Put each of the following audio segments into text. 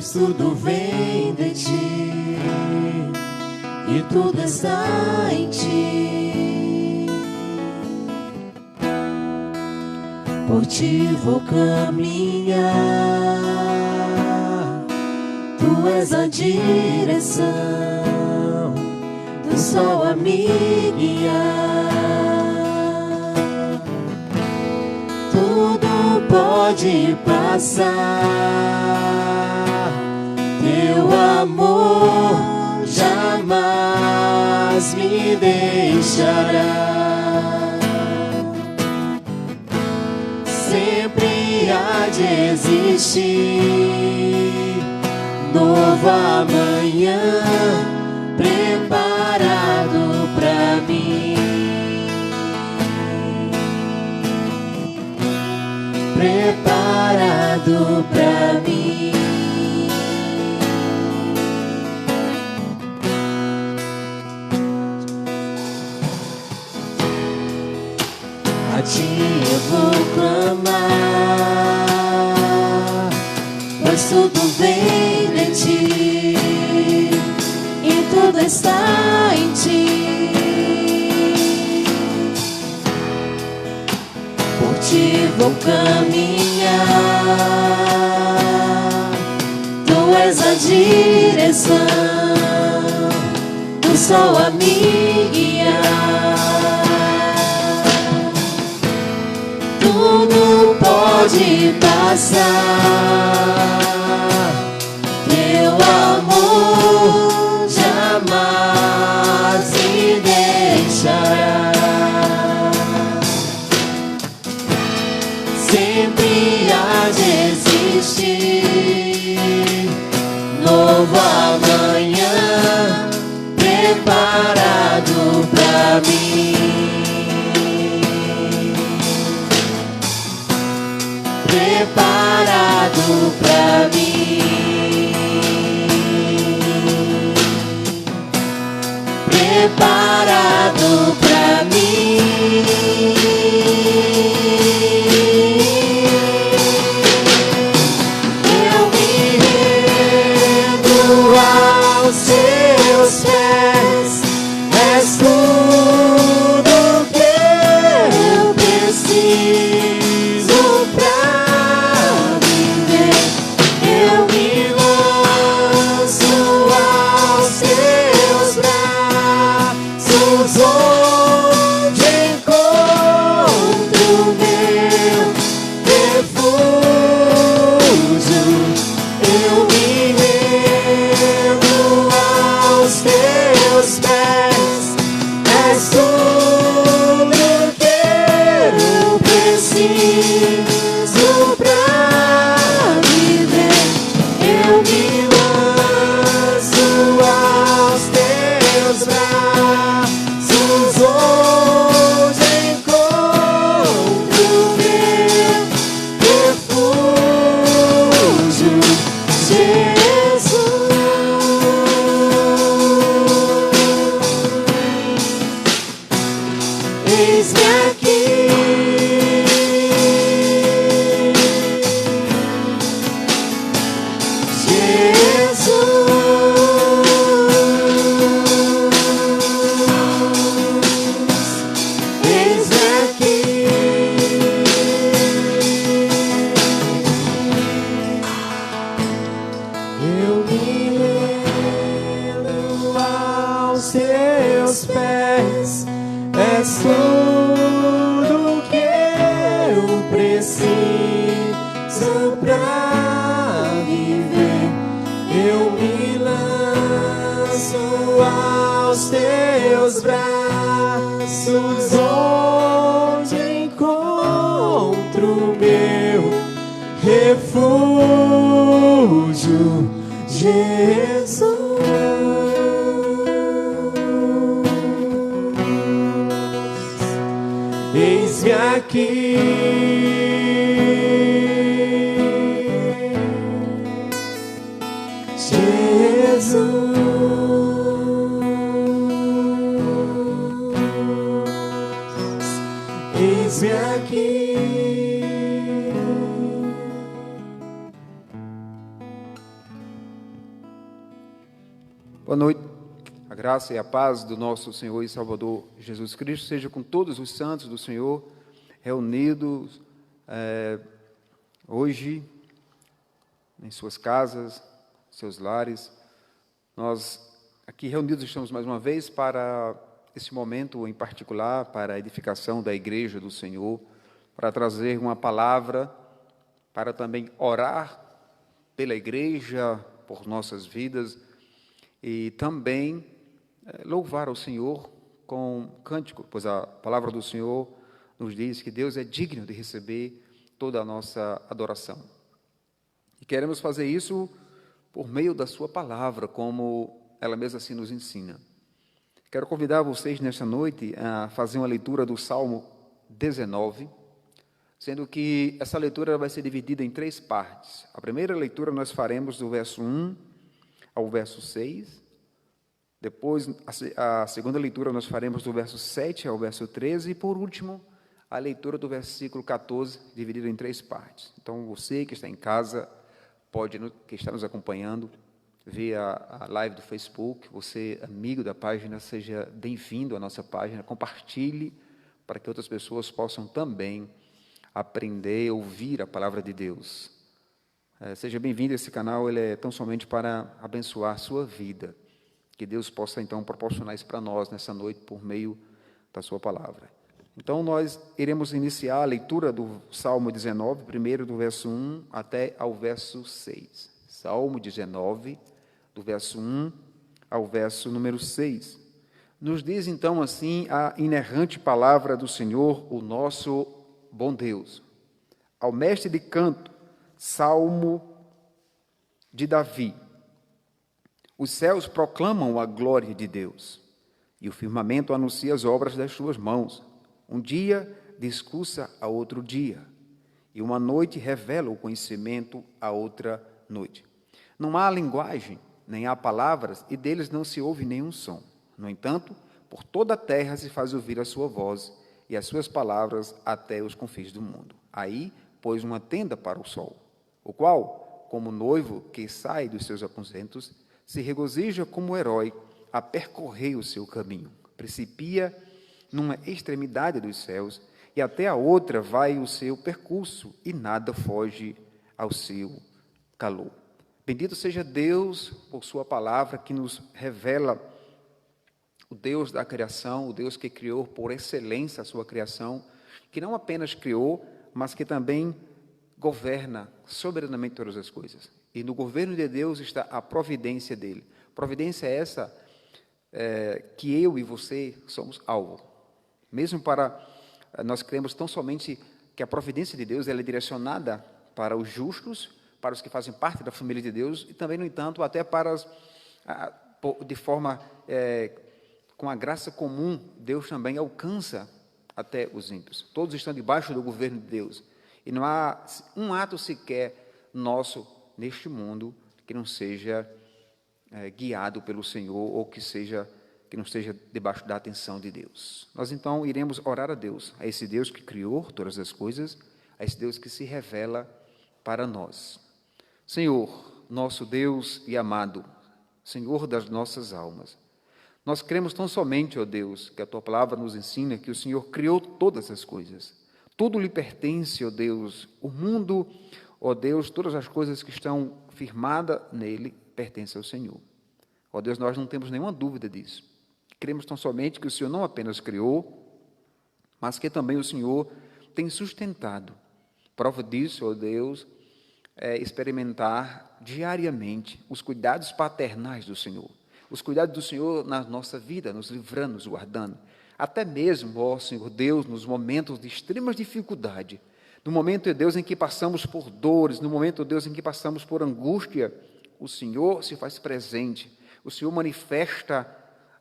pois tudo vem de ti e tudo está em ti. Por ti vou caminhar, tu és a direção do sol a me guiar. Tudo pode passar, teu amor jamais me deixará. Sempre há de existir novo amanhã preparado pra mim, preparado pra mim. A ti eu vou clamar, pois tudo vem de ti e tudo está em ti. Por ti vou caminhar, tu és a direção do sol a me guiar. Tudo pode passar, teu amor jamais me deixará. Sempre há de existir novo amanhã preparado pra mim, preparado pra mim, preparado pra mim. Eu me rendo aos seus pés, és tudo que eu preciso pra viver. Eu me lanço aos seus braços, onde encontro meu refúgio. Eu me rendo aos teus pés, és tudo que eu preciso pra viver. Eu me lanço aos teus braços, onde encontro meu refúgio, Jesus. Eis-me aqui, Jesus. Eis-me aqui. Eu me rendo aos teus pés, és tudo que eu preciso pra viver. Eu me lanço aos teus braços, onde encontro meu refúgio, Jesus. Eis-me aqui, Jesus. Eis-me aqui. Boa noite. A graça e a paz do nosso Senhor e Salvador Jesus Cristo seja com todos os santos do Senhor reunidos hoje em suas casas, seus lares. Nós aqui reunidos estamos mais uma vez para esse momento em particular, para a edificação da igreja do Senhor, para trazer uma palavra, para também orar pela igreja, por nossas vidas, e também louvar ao Senhor com cântico, pois a palavra do Senhor nos diz que Deus é digno de receber toda a nossa adoração. E queremos fazer isso por meio da sua palavra, como ela mesma assim nos ensina. Quero convidar vocês nesta noite a fazer uma leitura do Salmo 19, sendo que essa leitura vai ser dividida em 3 partes. A primeira leitura nós faremos do verso 1 ao verso 6. Depois, a segunda leitura nós faremos do verso 7 ao verso 13. E, por último, a leitura do versículo 14, dividida em 3 partes. Então, você que está em casa, que está nos acompanhando via a live do Facebook, você, amigo da página, seja bem-vindo à nossa página. Compartilhe para que outras pessoas possam também aprender, ouvir a palavra de Deus. Seja bem-vindo a esse canal, ele é tão somente para abençoar a sua vida. Que Deus possa, então, proporcionar isso para nós nessa noite, por meio da sua palavra. Então, nós iremos iniciar a leitura do Salmo 19, primeiro do verso 1 até ao verso 6. Salmo 19, do verso 1 ao verso número 6. Nos diz, então, assim, a inerrante palavra do Senhor, o nosso bom Deus. Ao mestre de canto, Salmo de Davi. Os céus proclamam a glória de Deus, e o firmamento anuncia as obras das suas mãos. Um dia discursa a outro dia, e uma noite revela o conhecimento a outra noite. Não há linguagem, nem há palavras, e deles não se ouve nenhum som. No entanto, por toda a terra se faz ouvir a sua voz, e as suas palavras até os confins do mundo. Aí pôs uma tenda para o sol, o qual, como noivo que sai dos seus aposentos, se regozija como herói a percorrer o seu caminho. Principia numa extremidade dos céus, e até a outra vai o seu percurso, e nada foge ao seu calor. Bendito seja Deus por sua palavra, que nos revela o Deus da criação, o Deus que criou por excelência a sua criação, que não apenas criou, mas que também governa soberanamente todas as coisas. E no governo de Deus está a providência dele. Providência essa que eu e você somos alvo. Mesmo nós cremos tão somente que a providência de Deus ela é direcionada para os justos, para os que fazem parte da família de Deus, e também, no entanto, até para de forma com a graça comum, Deus também alcança até os ímpios. Todos estão debaixo do governo de Deus. E não há um ato sequer nosso neste mundo que não seja guiado pelo Senhor ou que não esteja debaixo da atenção de Deus. Nós, então, iremos orar a Deus, a esse Deus que criou todas as coisas, a esse Deus que se revela para nós. Senhor, nosso Deus e amado, Senhor das nossas almas, nós cremos tão somente, ó Deus, que a Tua palavra nos ensina que o Senhor criou todas as coisas. Tudo lhe pertence, ó Deus. O mundo, ó Deus, todas as coisas que estão firmadas nele, pertencem ao Senhor. Ó Deus, nós não temos nenhuma dúvida disso. Cremos tão somente que o Senhor não apenas criou, mas que também o Senhor tem sustentado. Prova disso, ó Deus, é experimentar diariamente os cuidados paternais do Senhor. Os cuidados do Senhor na nossa vida, nos livrando, nos guardando. Até mesmo, ó Senhor Deus, nos momentos de extrema dificuldade, no momento, Deus, em que passamos por dores, no momento, Deus, em que passamos por angústia, o Senhor se faz presente, o Senhor manifesta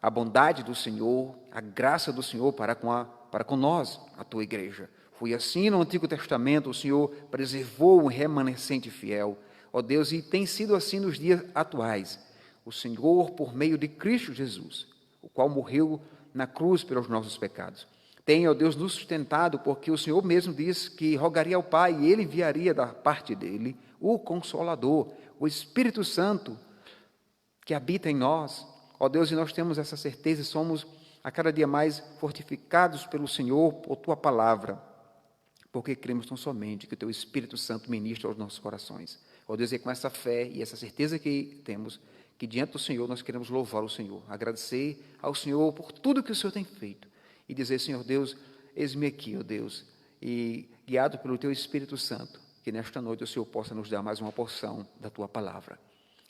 a bondade do Senhor, a graça do Senhor para com nós, a Tua igreja. Foi assim no Antigo Testamento, o Senhor preservou um remanescente fiel, ó Deus, e tem sido assim nos dias atuais. O Senhor, por meio de Cristo Jesus, o qual morreu na cruz pelos nossos pecados, tem, ó Deus, nos sustentado, porque o Senhor mesmo disse que rogaria ao Pai e Ele enviaria da parte dEle o Consolador, o Espírito Santo, que habita em nós, ó Deus, e nós temos essa certeza e somos a cada dia mais fortificados pelo Senhor, por Tua palavra, porque cremos tão somente que o Teu Espírito Santo ministra aos nossos corações. Ó Deus, é com essa fé e essa certeza que temos, que diante do Senhor nós queremos louvar o Senhor, agradecer ao Senhor por tudo que o Senhor tem feito e dizer, Senhor Deus, eis-me aqui, ó Deus, e guiado pelo Teu Espírito Santo, que nesta noite o Senhor possa nos dar mais uma porção da Tua palavra.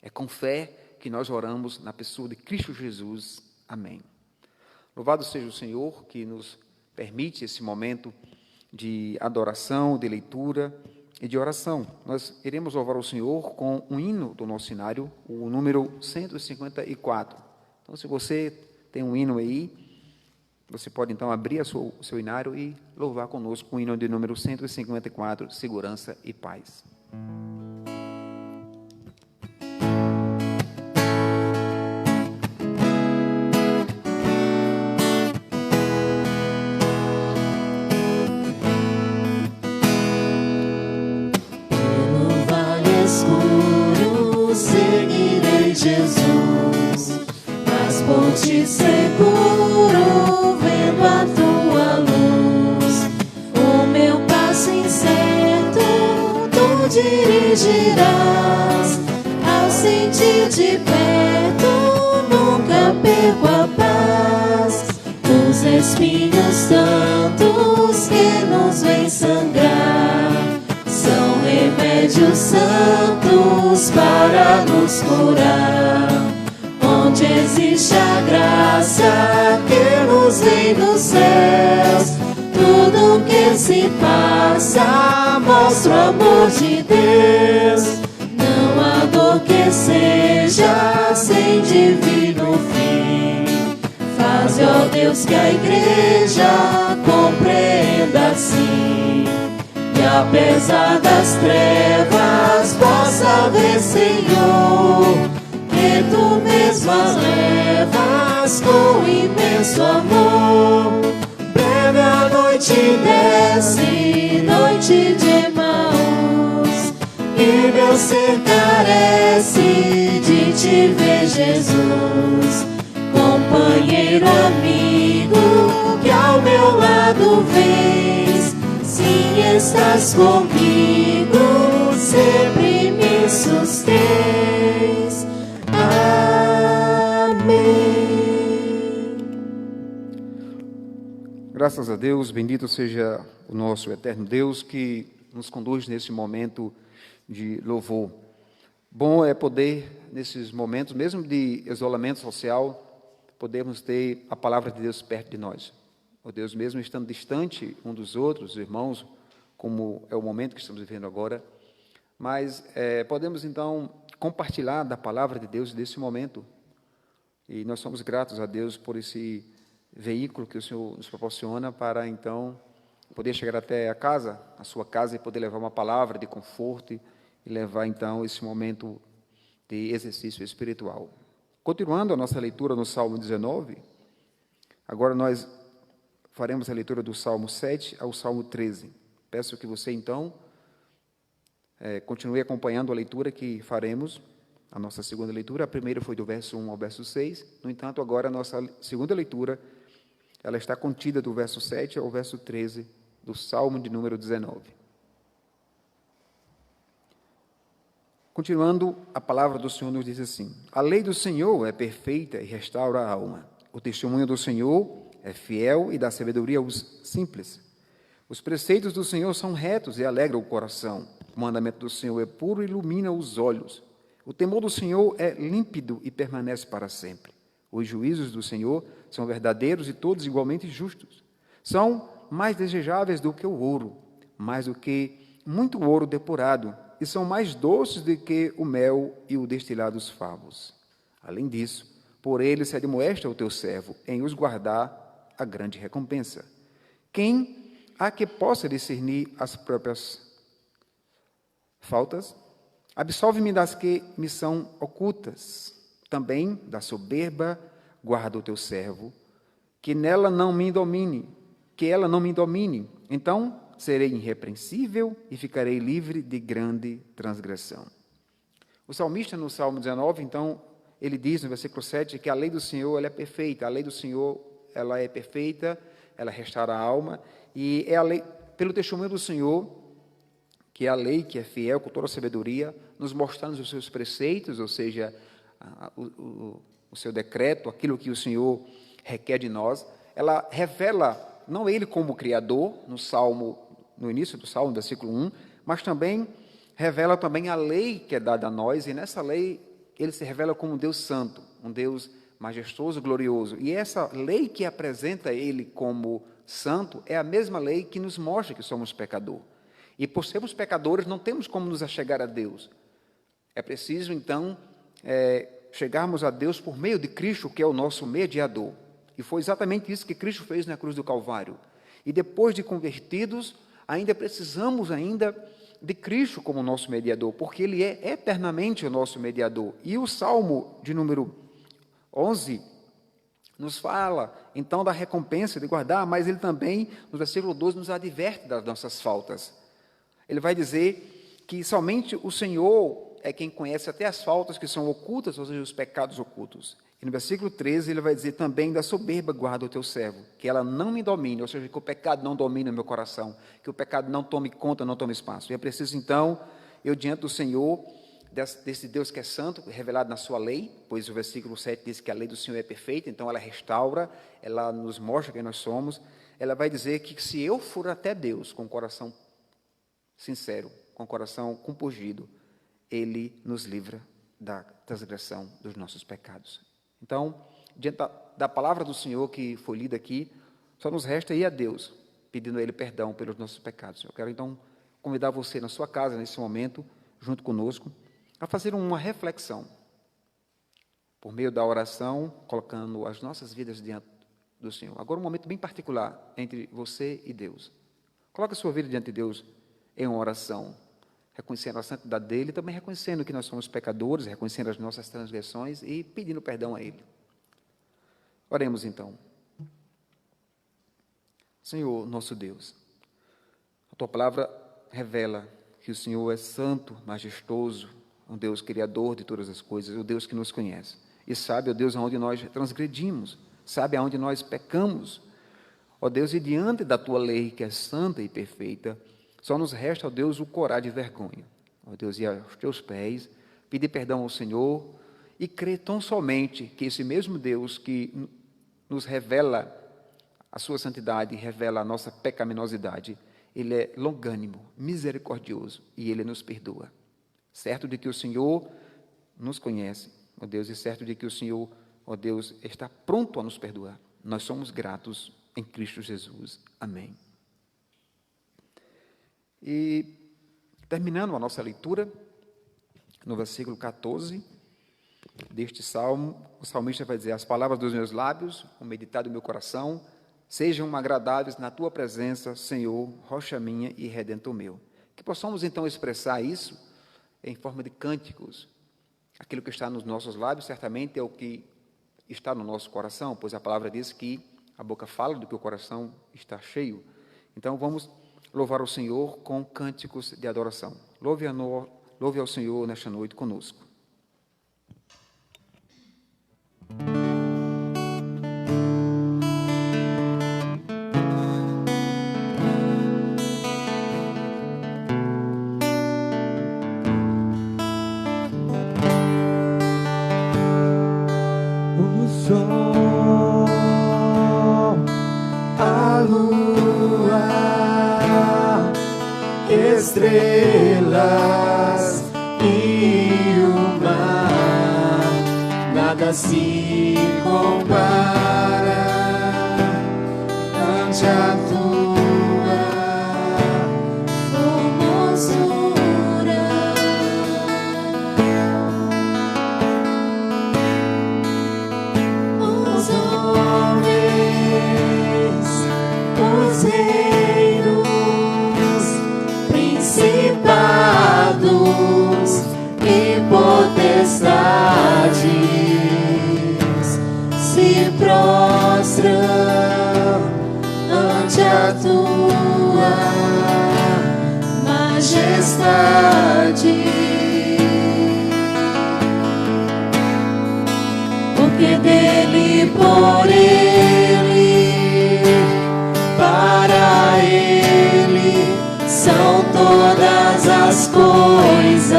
É com fé que nós oramos na pessoa de Cristo Jesus. Amém. Louvado seja o Senhor que nos permite esse momento de adoração, de leitura e de oração. Nós iremos louvar o Senhor com um hino do nosso cenário, o número 154. Então, se você tem um hino aí, você pode então abrir o seu inário e louvar conosco o hino de número 154, Segurança e Paz. Seguirei Jesus, nas pontes seguro, vendo a Tua luz. O meu passo incerto Tu dirigirás. Ao sentir de perto, nunca perco a paz. Os espinhos tantos que nos vêm sangrar são remédios santos para nos curar. Onde existe a graça que nos vem dos céus, tudo que se passa mostra o amor de Deus. Não há dor que seja sem divino fim. Faze, ó Deus, que a igreja compreenda assim, e apesar das trevas possa ver, Senhor, que Tu mesmo as levas com imenso amor. Breve a noite desce, noite de Emaús, e meu ser carece de Te ver, Jesus. Companheiro, amigo, que ao meu lado vens, sim, estás comigo, sempre me sustens. Amém. Graças a Deus, bendito seja o nosso eterno Deus que nos conduz nesse momento de louvor. Bom é poder, nesses momentos, mesmo de isolamento social, podermos ter a palavra de Deus perto de nós. Ó Deus, mesmo estando distante um dos outros, irmãos, como é o momento que estamos vivendo agora, mas podemos então compartilhar da palavra de Deus desse momento. E nós somos gratos a Deus por esse veículo que o Senhor nos proporciona para então poder chegar até a sua casa, e poder levar uma palavra de conforto e levar então esse momento de exercício espiritual. Continuando a nossa leitura no Salmo 19, agora nós faremos a leitura do Salmo 7 ao Salmo 13. Peço que você, então, continue acompanhando a leitura que faremos, a nossa segunda leitura. A primeira foi do verso 1 ao verso 6. No entanto, agora a nossa segunda leitura, ela está contida do verso 7 ao verso 13 do Salmo de número 19. Continuando, a palavra do Senhor nos diz assim: a lei do Senhor é perfeita e restaura a alma. O testemunho do Senhor é fiel e dá sabedoria aos simples. Os preceitos do Senhor são retos e alegram o coração. O mandamento do Senhor é puro e ilumina os olhos. O temor do Senhor é límpido e permanece para sempre. Os juízos do Senhor são verdadeiros e todos igualmente justos. São mais desejáveis do que o ouro, mais do que muito ouro depurado, e são mais doces do que o mel e o destilado dos favos. Além disso, por ele se admoesta o teu servo, em os guardar a grande recompensa. Quem há que possa discernir as próprias faltas? Absolve-me das que me são ocultas. Também da soberba guarda o teu servo, que ela não me domine. Então serei irrepreensível e ficarei livre de grande transgressão. O salmista, no Salmo 19, então, ele diz no versículo 7 que a lei do Senhor ela é perfeita, a lei do Senhor ela é perfeita, ela restaura a alma, e é a lei, pelo testemunho do Senhor, que é a lei que é fiel com toda a sabedoria, nos mostrando os seus preceitos, ou seja, o seu decreto, aquilo que o Senhor requer de nós, ela revela não Ele como Criador, no início do Salmo, versículo 1, mas também revela também a lei que é dada a nós, e nessa lei Ele se revela como um Deus santo, um Deus majestoso, glorioso. E essa lei que apresenta Ele como santo é a mesma lei que nos mostra que somos pecadores. E por sermos pecadores, não temos como nos achegar a Deus. É preciso, então, chegarmos a Deus por meio de Cristo, que é o nosso mediador. E foi exatamente isso que Cristo fez na cruz do Calvário. E depois de convertidos, ainda precisamos de Cristo como nosso mediador, porque Ele é eternamente o nosso mediador. E o Salmo de número 11 nos fala, então, da recompensa de guardar, mas ele também, no versículo 12, nos adverte das nossas faltas. Ele vai dizer que somente o Senhor é quem conhece até as faltas que são ocultas, ou seja, os pecados ocultos. E no versículo 13, ele vai dizer também da soberba guarda o teu servo, que ela não me domine, ou seja, que o pecado não domine o meu coração, que o pecado não tome conta, não tome espaço. E é preciso, então, eu diante do Senhor, desse Deus que é santo, revelado na sua lei, pois o versículo 7 diz que a lei do Senhor é perfeita, então ela restaura, ela nos mostra quem nós somos. Ela vai dizer que se eu for até Deus com o coração sincero, com o coração compungido, Ele nos livra da transgressão dos nossos pecados. Então, diante da palavra do Senhor que foi lida aqui, só nos resta ir a Deus, pedindo a Ele perdão pelos nossos pecados. Eu quero, então, convidar você na sua casa, nesse momento, junto conosco, a fazer uma reflexão, por meio da oração, colocando as nossas vidas diante do Senhor. Agora, um momento bem particular entre você e Deus. Coloque a sua vida diante de Deus em uma oração, reconhecendo a santidade dEle, também reconhecendo que nós somos pecadores, reconhecendo as nossas transgressões e pedindo perdão a Ele. Oremos, então. Senhor, nosso Deus, a Tua palavra revela que o Senhor é santo, majestoso, um Deus criador de todas as coisas, o Deus que nos conhece. E sabe, ó Deus, aonde nós transgredimos, sabe aonde nós pecamos. Ó Deus, e diante da Tua lei, que é santa e perfeita, só nos resta, ó Deus, o corar de vergonha. Ó Deus, ir aos Teus pés, pedir perdão ao Senhor e crer tão somente que esse mesmo Deus que nos revela a Sua santidade, revela a nossa pecaminosidade, Ele é longânimo, misericordioso e Ele nos perdoa. Certo de que o Senhor nos conhece, ó Deus, e certo de que o Senhor, ó Deus, está pronto a nos perdoar. Nós somos gratos em Cristo Jesus. Amém. E, terminando a nossa leitura, no versículo 14 deste salmo, o salmista vai dizer: as palavras dos meus lábios, o meditar do meu coração, sejam agradáveis na Tua presença, Senhor, rocha minha e redentor meu. Que possamos, então, expressar isso em forma de cânticos. Aquilo que está nos nossos lábios, certamente, é o que está no nosso coração, pois a palavra diz que a boca fala do que o coração está cheio. Então, vamos louvar o Senhor com cânticos de adoração. Louve ao Senhor nesta noite conosco. Estrelas e o mar, nada se compara ante a Tua formosura. Os homens, os reinos, principados e potestades se prostram ante a Tua majestade. porque dele, por ele, para ele são todas as coisas.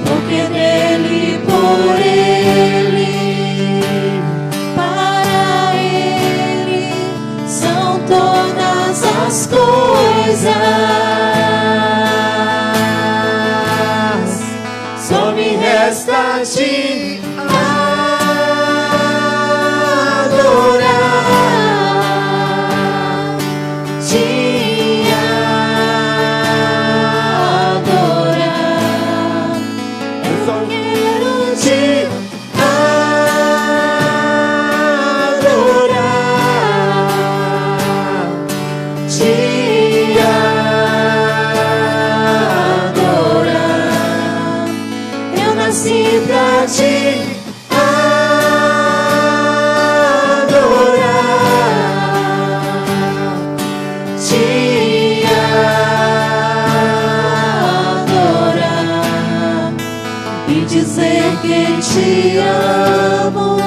Porque dele, por ele, para ele são todas as coisas. Só me resta te adorar, te adorar. Eu só quero te adorar, te adorar. Eu nasci pra te adorar, te adorar e dizer que te amo,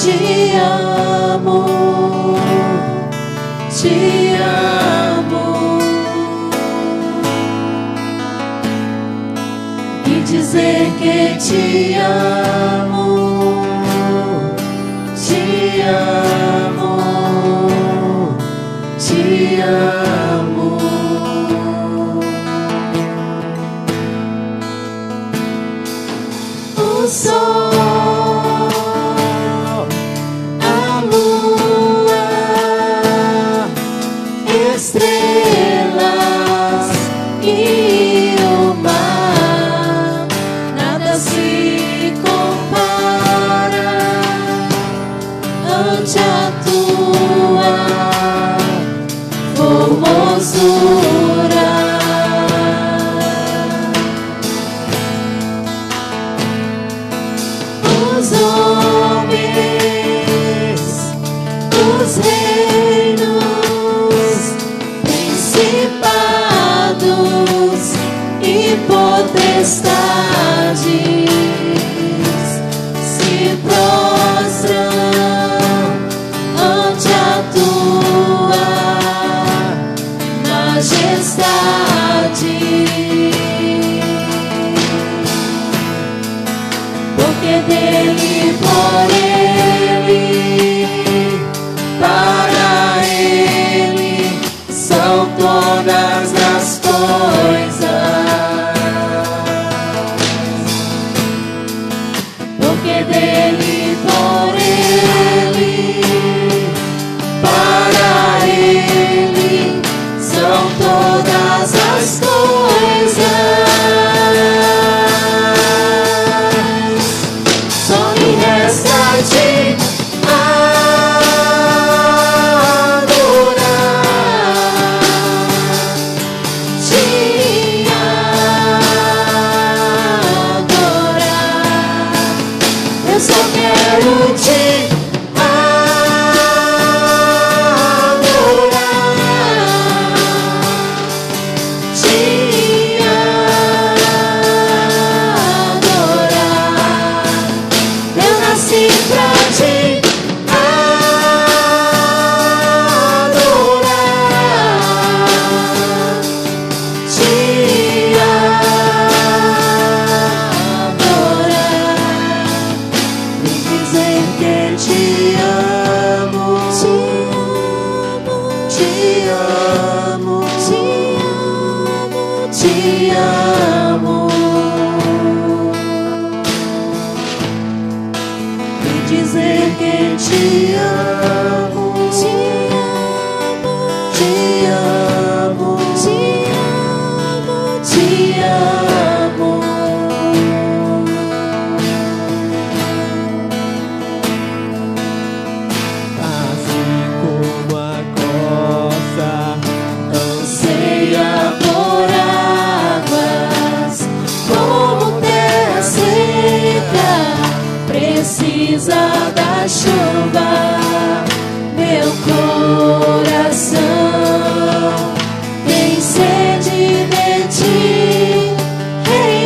te amo, te amo. E dizer que te amo, te amo, te amo. O sol, a lua, estrelas e o mar, nada se compara ante a tua formosura. Os homens, os reinos, principados e potestades se prostram ante a tua majestade. Porque dele, por ele, para ele são todas as coisas. Porque dele, por ele, para ele são todas as coisas. Só me resta te adorar, te adorar. Eu só quero te adorar, te adorar. Eu nasci pra te adorar, te adorar e dizer que te amo, te amo, te amo, te amo. E dizer que te amo, te amo, te amo, te amo, te amo. Assim como a costa Anseia por águas, como terra seca, precisa da chuva. Meu coração tem sede de ti, Rei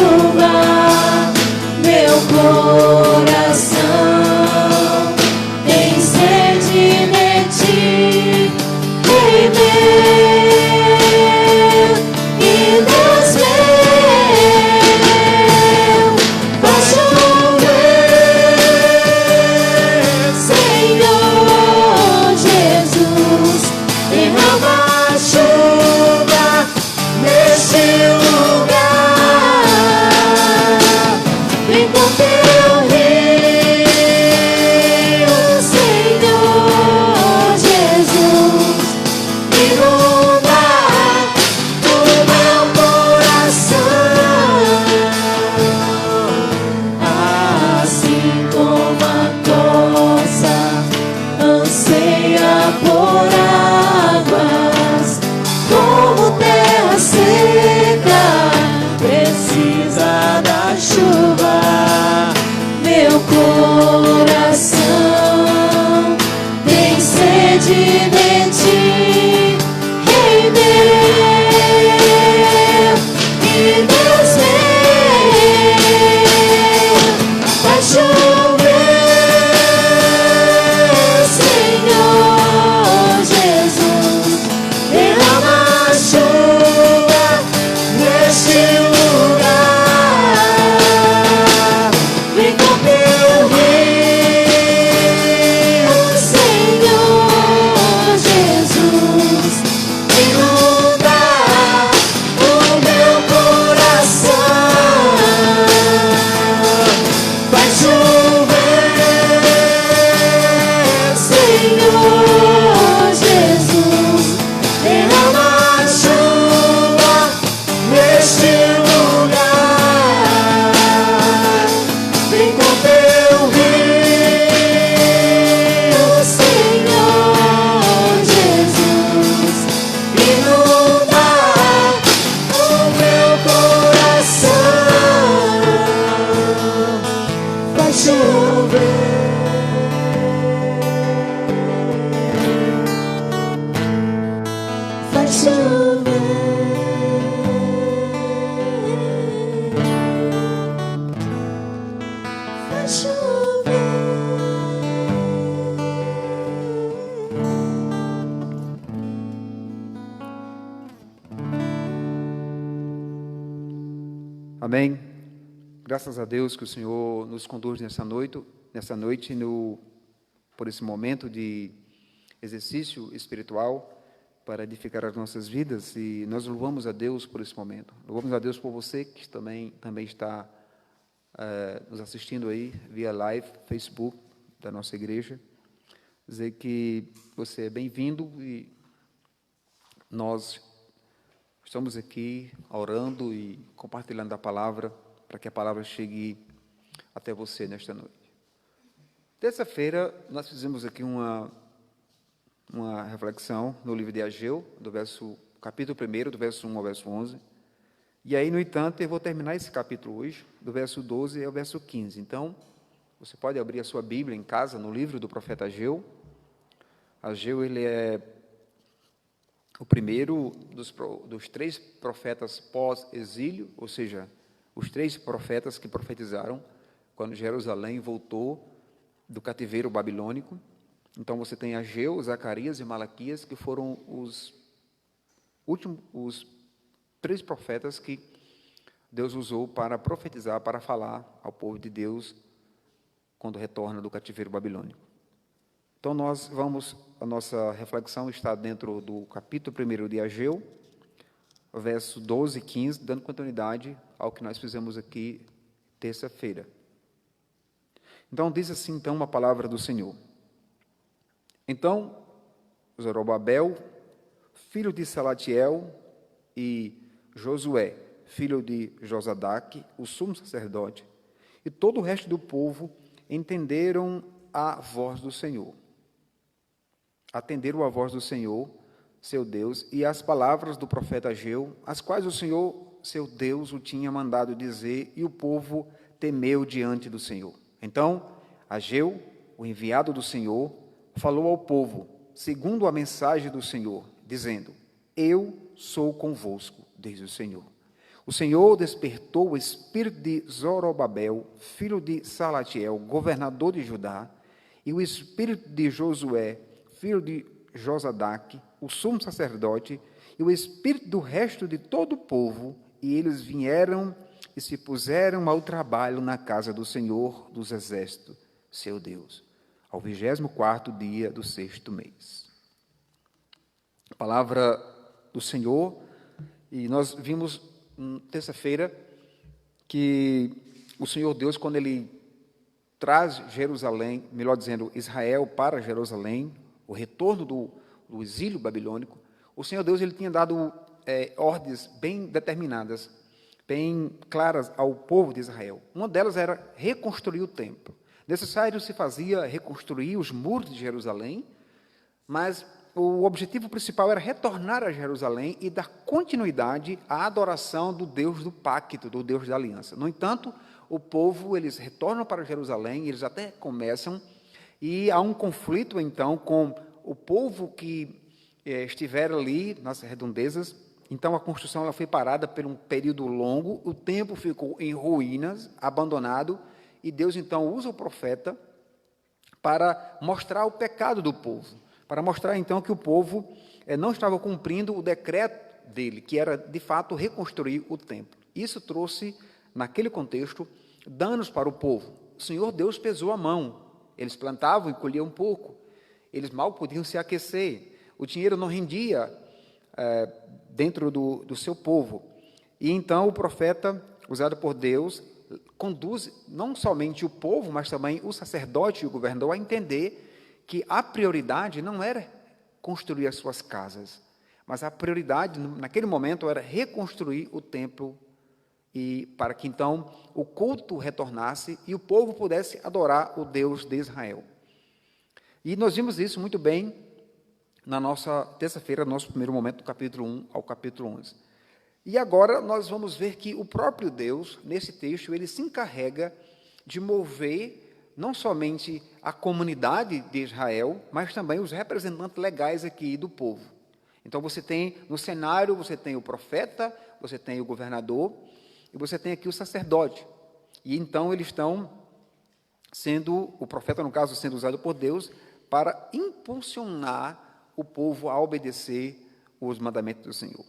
chuva, meu coração tem sede de ti, Rei meu e Deus meu. Faz chover, Senhor Jesus, derrama chuva neste lugar. Vem com teu rio, Senhor Jesus, inunda o meu coração, assim como a coça anseia por águas, como terra seca precisa da chuva. Meu coração tem sede de ti, Rei meu e Deus meu. Faz chover, Senhor Jesus, derrama chuva neste lugar. Vem com teu rio, Senhor Jesus, inunda o meu coração. Faz chover, Senhor Jesus, derrama chuva neste lugar. Vem com teu rio, Senhor Jesus, inunda o meu coração. Faz chover, faz chover, faz chover. Amém. Graças a Deus que o Senhor nos conduz nessa noite por esse momento de exercício espiritual para edificar as nossas vidas, e nós louvamos a Deus por esse momento. Louvamos a Deus por você que também está nos assistindo aí via live, Facebook da nossa igreja. Dizer que você é bem-vindo e nós estamos aqui orando e compartilhando a palavra para que a palavra chegue até você nesta noite. Terça-feira nós fizemos aqui uma reflexão no livro de Ageu, capítulo 1, do verso 1 ao verso 11. E aí, no entanto, eu vou terminar esse capítulo hoje, do verso 12 ao verso 15. Então, você pode abrir a sua Bíblia em casa, no livro do profeta Ageu. Ageu, ele é o primeiro dos 3 profetas pós-exílio, ou seja, os 3 profetas que profetizaram quando Jerusalém voltou do cativeiro babilônico. Então, você tem Ageu, Zacarias e Malaquias, que foram os 3 profetas que Deus usou para profetizar, para falar ao povo de Deus quando retorna do cativeiro babilônico. Então, a nossa reflexão está dentro do capítulo 1 de Ageu, verso 12 e 15, dando continuidade ao que nós fizemos aqui terça-feira. Então, diz assim, a palavra do Senhor. Então, Zorobabel, filho de Salatiel, e Josué, filho de Josadaque, o sumo sacerdote, e todo o resto do povo entenderam a voz do Senhor. Atenderam a voz do Senhor, seu Deus, e as palavras do profeta Ageu, as quais o Senhor, seu Deus, o tinha mandado dizer, e o povo temeu diante do Senhor. Então, Ageu, o enviado do Senhor, falou ao povo, segundo a mensagem do Senhor, dizendo: Eu sou convosco, diz o Senhor. O Senhor despertou o espírito de Zorobabel, filho de Salatiel, governador de Judá, e o espírito de Josué, filho de Josadaque, o sumo sacerdote, e o espírito do resto de todo o povo, e eles vieram e se puseram ao trabalho na casa do Senhor dos Exércitos, seu Deus, ao 24º dia do 6º mês. A palavra do Senhor, e nós vimos terça-feira que o Senhor Deus, quando Ele traz Jerusalém, melhor dizendo, Israel para Jerusalém, o retorno do exílio babilônico, o Senhor Deus ele tinha dado ordens bem determinadas, bem claras ao povo de Israel. Uma delas era reconstruir o templo. Necessário se fazia reconstruir os muros de Jerusalém, mas o objetivo principal era retornar a Jerusalém e dar continuidade à adoração do Deus do pacto, do Deus da aliança. No entanto, o povo, eles retornam para Jerusalém, eles até começam, e há um conflito, então, com o povo que estiver ali nas redondezas. Então, a construção ela foi parada por um período longo, o templo ficou em ruínas, abandonado, e Deus, então, usa o profeta para mostrar o pecado do povo, para mostrar, então, que o povo não estava cumprindo o decreto dele, que era, de fato, reconstruir o templo. Isso trouxe, naquele contexto, danos para o povo. O Senhor Deus pesou a mão. Eles plantavam e colhiam pouco. Eles mal podiam se aquecer. O dinheiro não rendia dentro do seu povo. E, então, o profeta, usado por Deus, conduz não somente o povo, mas também o sacerdote e o governador a entender que a prioridade não era construir as suas casas, mas a prioridade, naquele momento, era reconstruir o templo, e para que, então, o culto retornasse e o povo pudesse adorar o Deus de Israel. E nós vimos isso muito bem na nossa terça-feira, nosso primeiro momento, do capítulo 1 ao capítulo 11. E agora nós vamos ver que o próprio Deus, nesse texto, ele se encarrega de mover não somente a comunidade de Israel, mas também os representantes legais aqui do povo. Então, você tem no cenário, você tem o profeta, você tem o governador, e você tem aqui o sacerdote. E então eles estão sendo, o profeta, no caso, sendo usado por Deus para impulsionar o povo a obedecer os mandamentos do Senhor.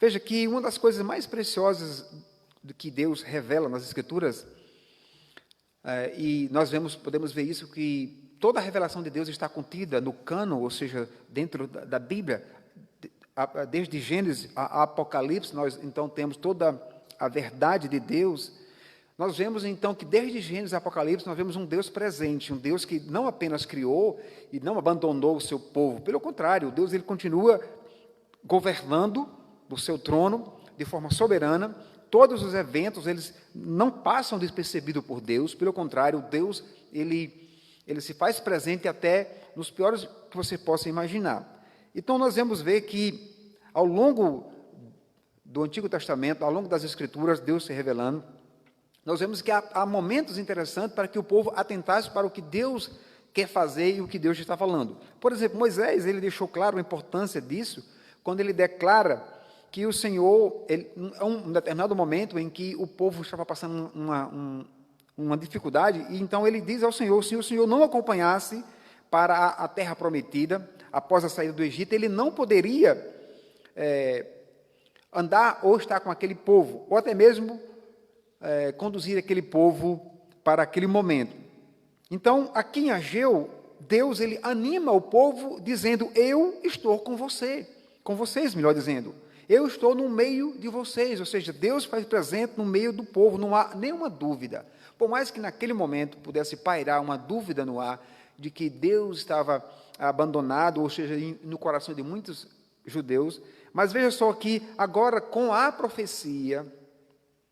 Veja que uma das coisas mais preciosas que Deus revela nas Escrituras, e nós podemos ver isso, que toda a revelação de Deus está contida no cânon, ou seja, dentro da Bíblia, desde Gênesis a Apocalipse, nós então temos toda a verdade de Deus. Nós vemos então que desde Gênesis a Apocalipse nós vemos um Deus presente, um Deus que não apenas criou e não abandonou o seu povo, pelo contrário, o Deus ele continua governando do seu trono de forma soberana. Todos os eventos eles não passam despercebidos por Deus, pelo contrário, Deus ele se faz presente até nos piores que você possa imaginar. Então nós vamos ver que ao longo do Antigo Testamento, ao longo das Escrituras, Deus se revelando, nós vemos que há momentos interessantes para que o povo atentasse para o que Deus quer fazer e o que Deus está falando. Por exemplo, Moisés, ele deixou claro a importância disso, quando ele declara que o Senhor, um determinado momento em que o povo estava passando uma dificuldade, e então ele diz ao Senhor, se o Senhor não acompanhasse para a terra prometida, após a saída do Egito, ele não poderia andar ou estar com aquele povo, ou até mesmo conduzir aquele povo para aquele momento. Então, aqui em Ageu, Deus ele anima o povo dizendo, eu estou com vocês, melhor dizendo, eu estou no meio de vocês, ou seja, Deus faz presente no meio do povo, não há nenhuma dúvida. Por mais que naquele momento pudesse pairar uma dúvida no ar de que Deus estava abandonado, ou seja, no coração de muitos judeus, mas veja só que agora com a profecia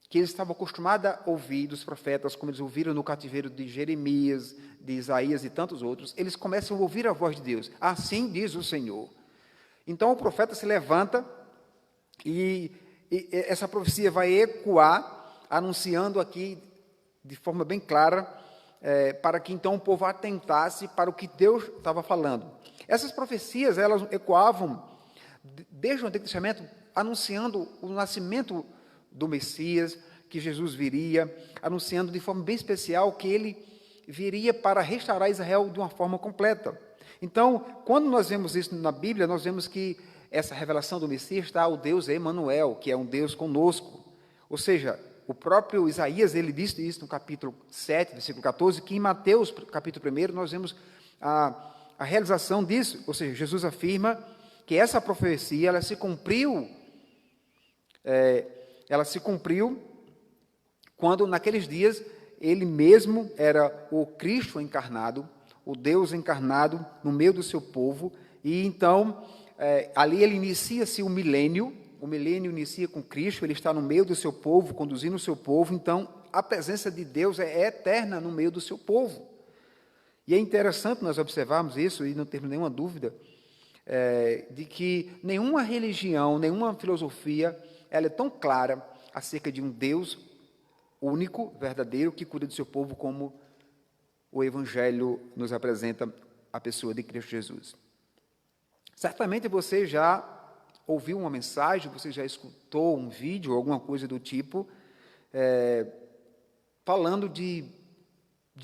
que eles estavam acostumados a ouvir dos profetas, como eles ouviram no cativeiro de Jeremias, de Isaías e tantos outros, eles começam a ouvir a voz de Deus. Assim diz o Senhor. Então o profeta se levanta e essa profecia vai ecoar, anunciando aqui de forma bem clara, para que então o povo atentasse para o que Deus estava falando. Essas profecias, elas ecoavam desde o Antigo Testamento, anunciando o nascimento do Messias, que Jesus viria, anunciando de forma bem especial que ele viria para restaurar Israel de uma forma completa. Então, quando nós vemos isso na Bíblia, nós vemos que essa revelação do Messias está ao Deus Emanuel, que é um Deus conosco. Ou seja, o próprio Isaías, ele disse isso no capítulo 7, versículo 14, que em Mateus, capítulo 1, nós vemos a realização disso. Ou seja, Jesus afirma que essa profecia, ela se cumpriu quando, naqueles dias, ele mesmo era o Cristo encarnado, o Deus encarnado no meio do seu povo, e então, ali ele inicia-se o milênio inicia com Cristo, ele está no meio do seu povo, conduzindo o seu povo, então, a presença de Deus é eterna no meio do seu povo. E é interessante nós observarmos isso, e não temos nenhuma dúvida, de que nenhuma religião, nenhuma filosofia, ela é tão clara acerca de um Deus único, verdadeiro, que cuida do seu povo, como o Evangelho nos apresenta a pessoa de Cristo Jesus. Certamente você já ouviu uma mensagem, você já escutou um vídeo, alguma coisa do tipo, falando de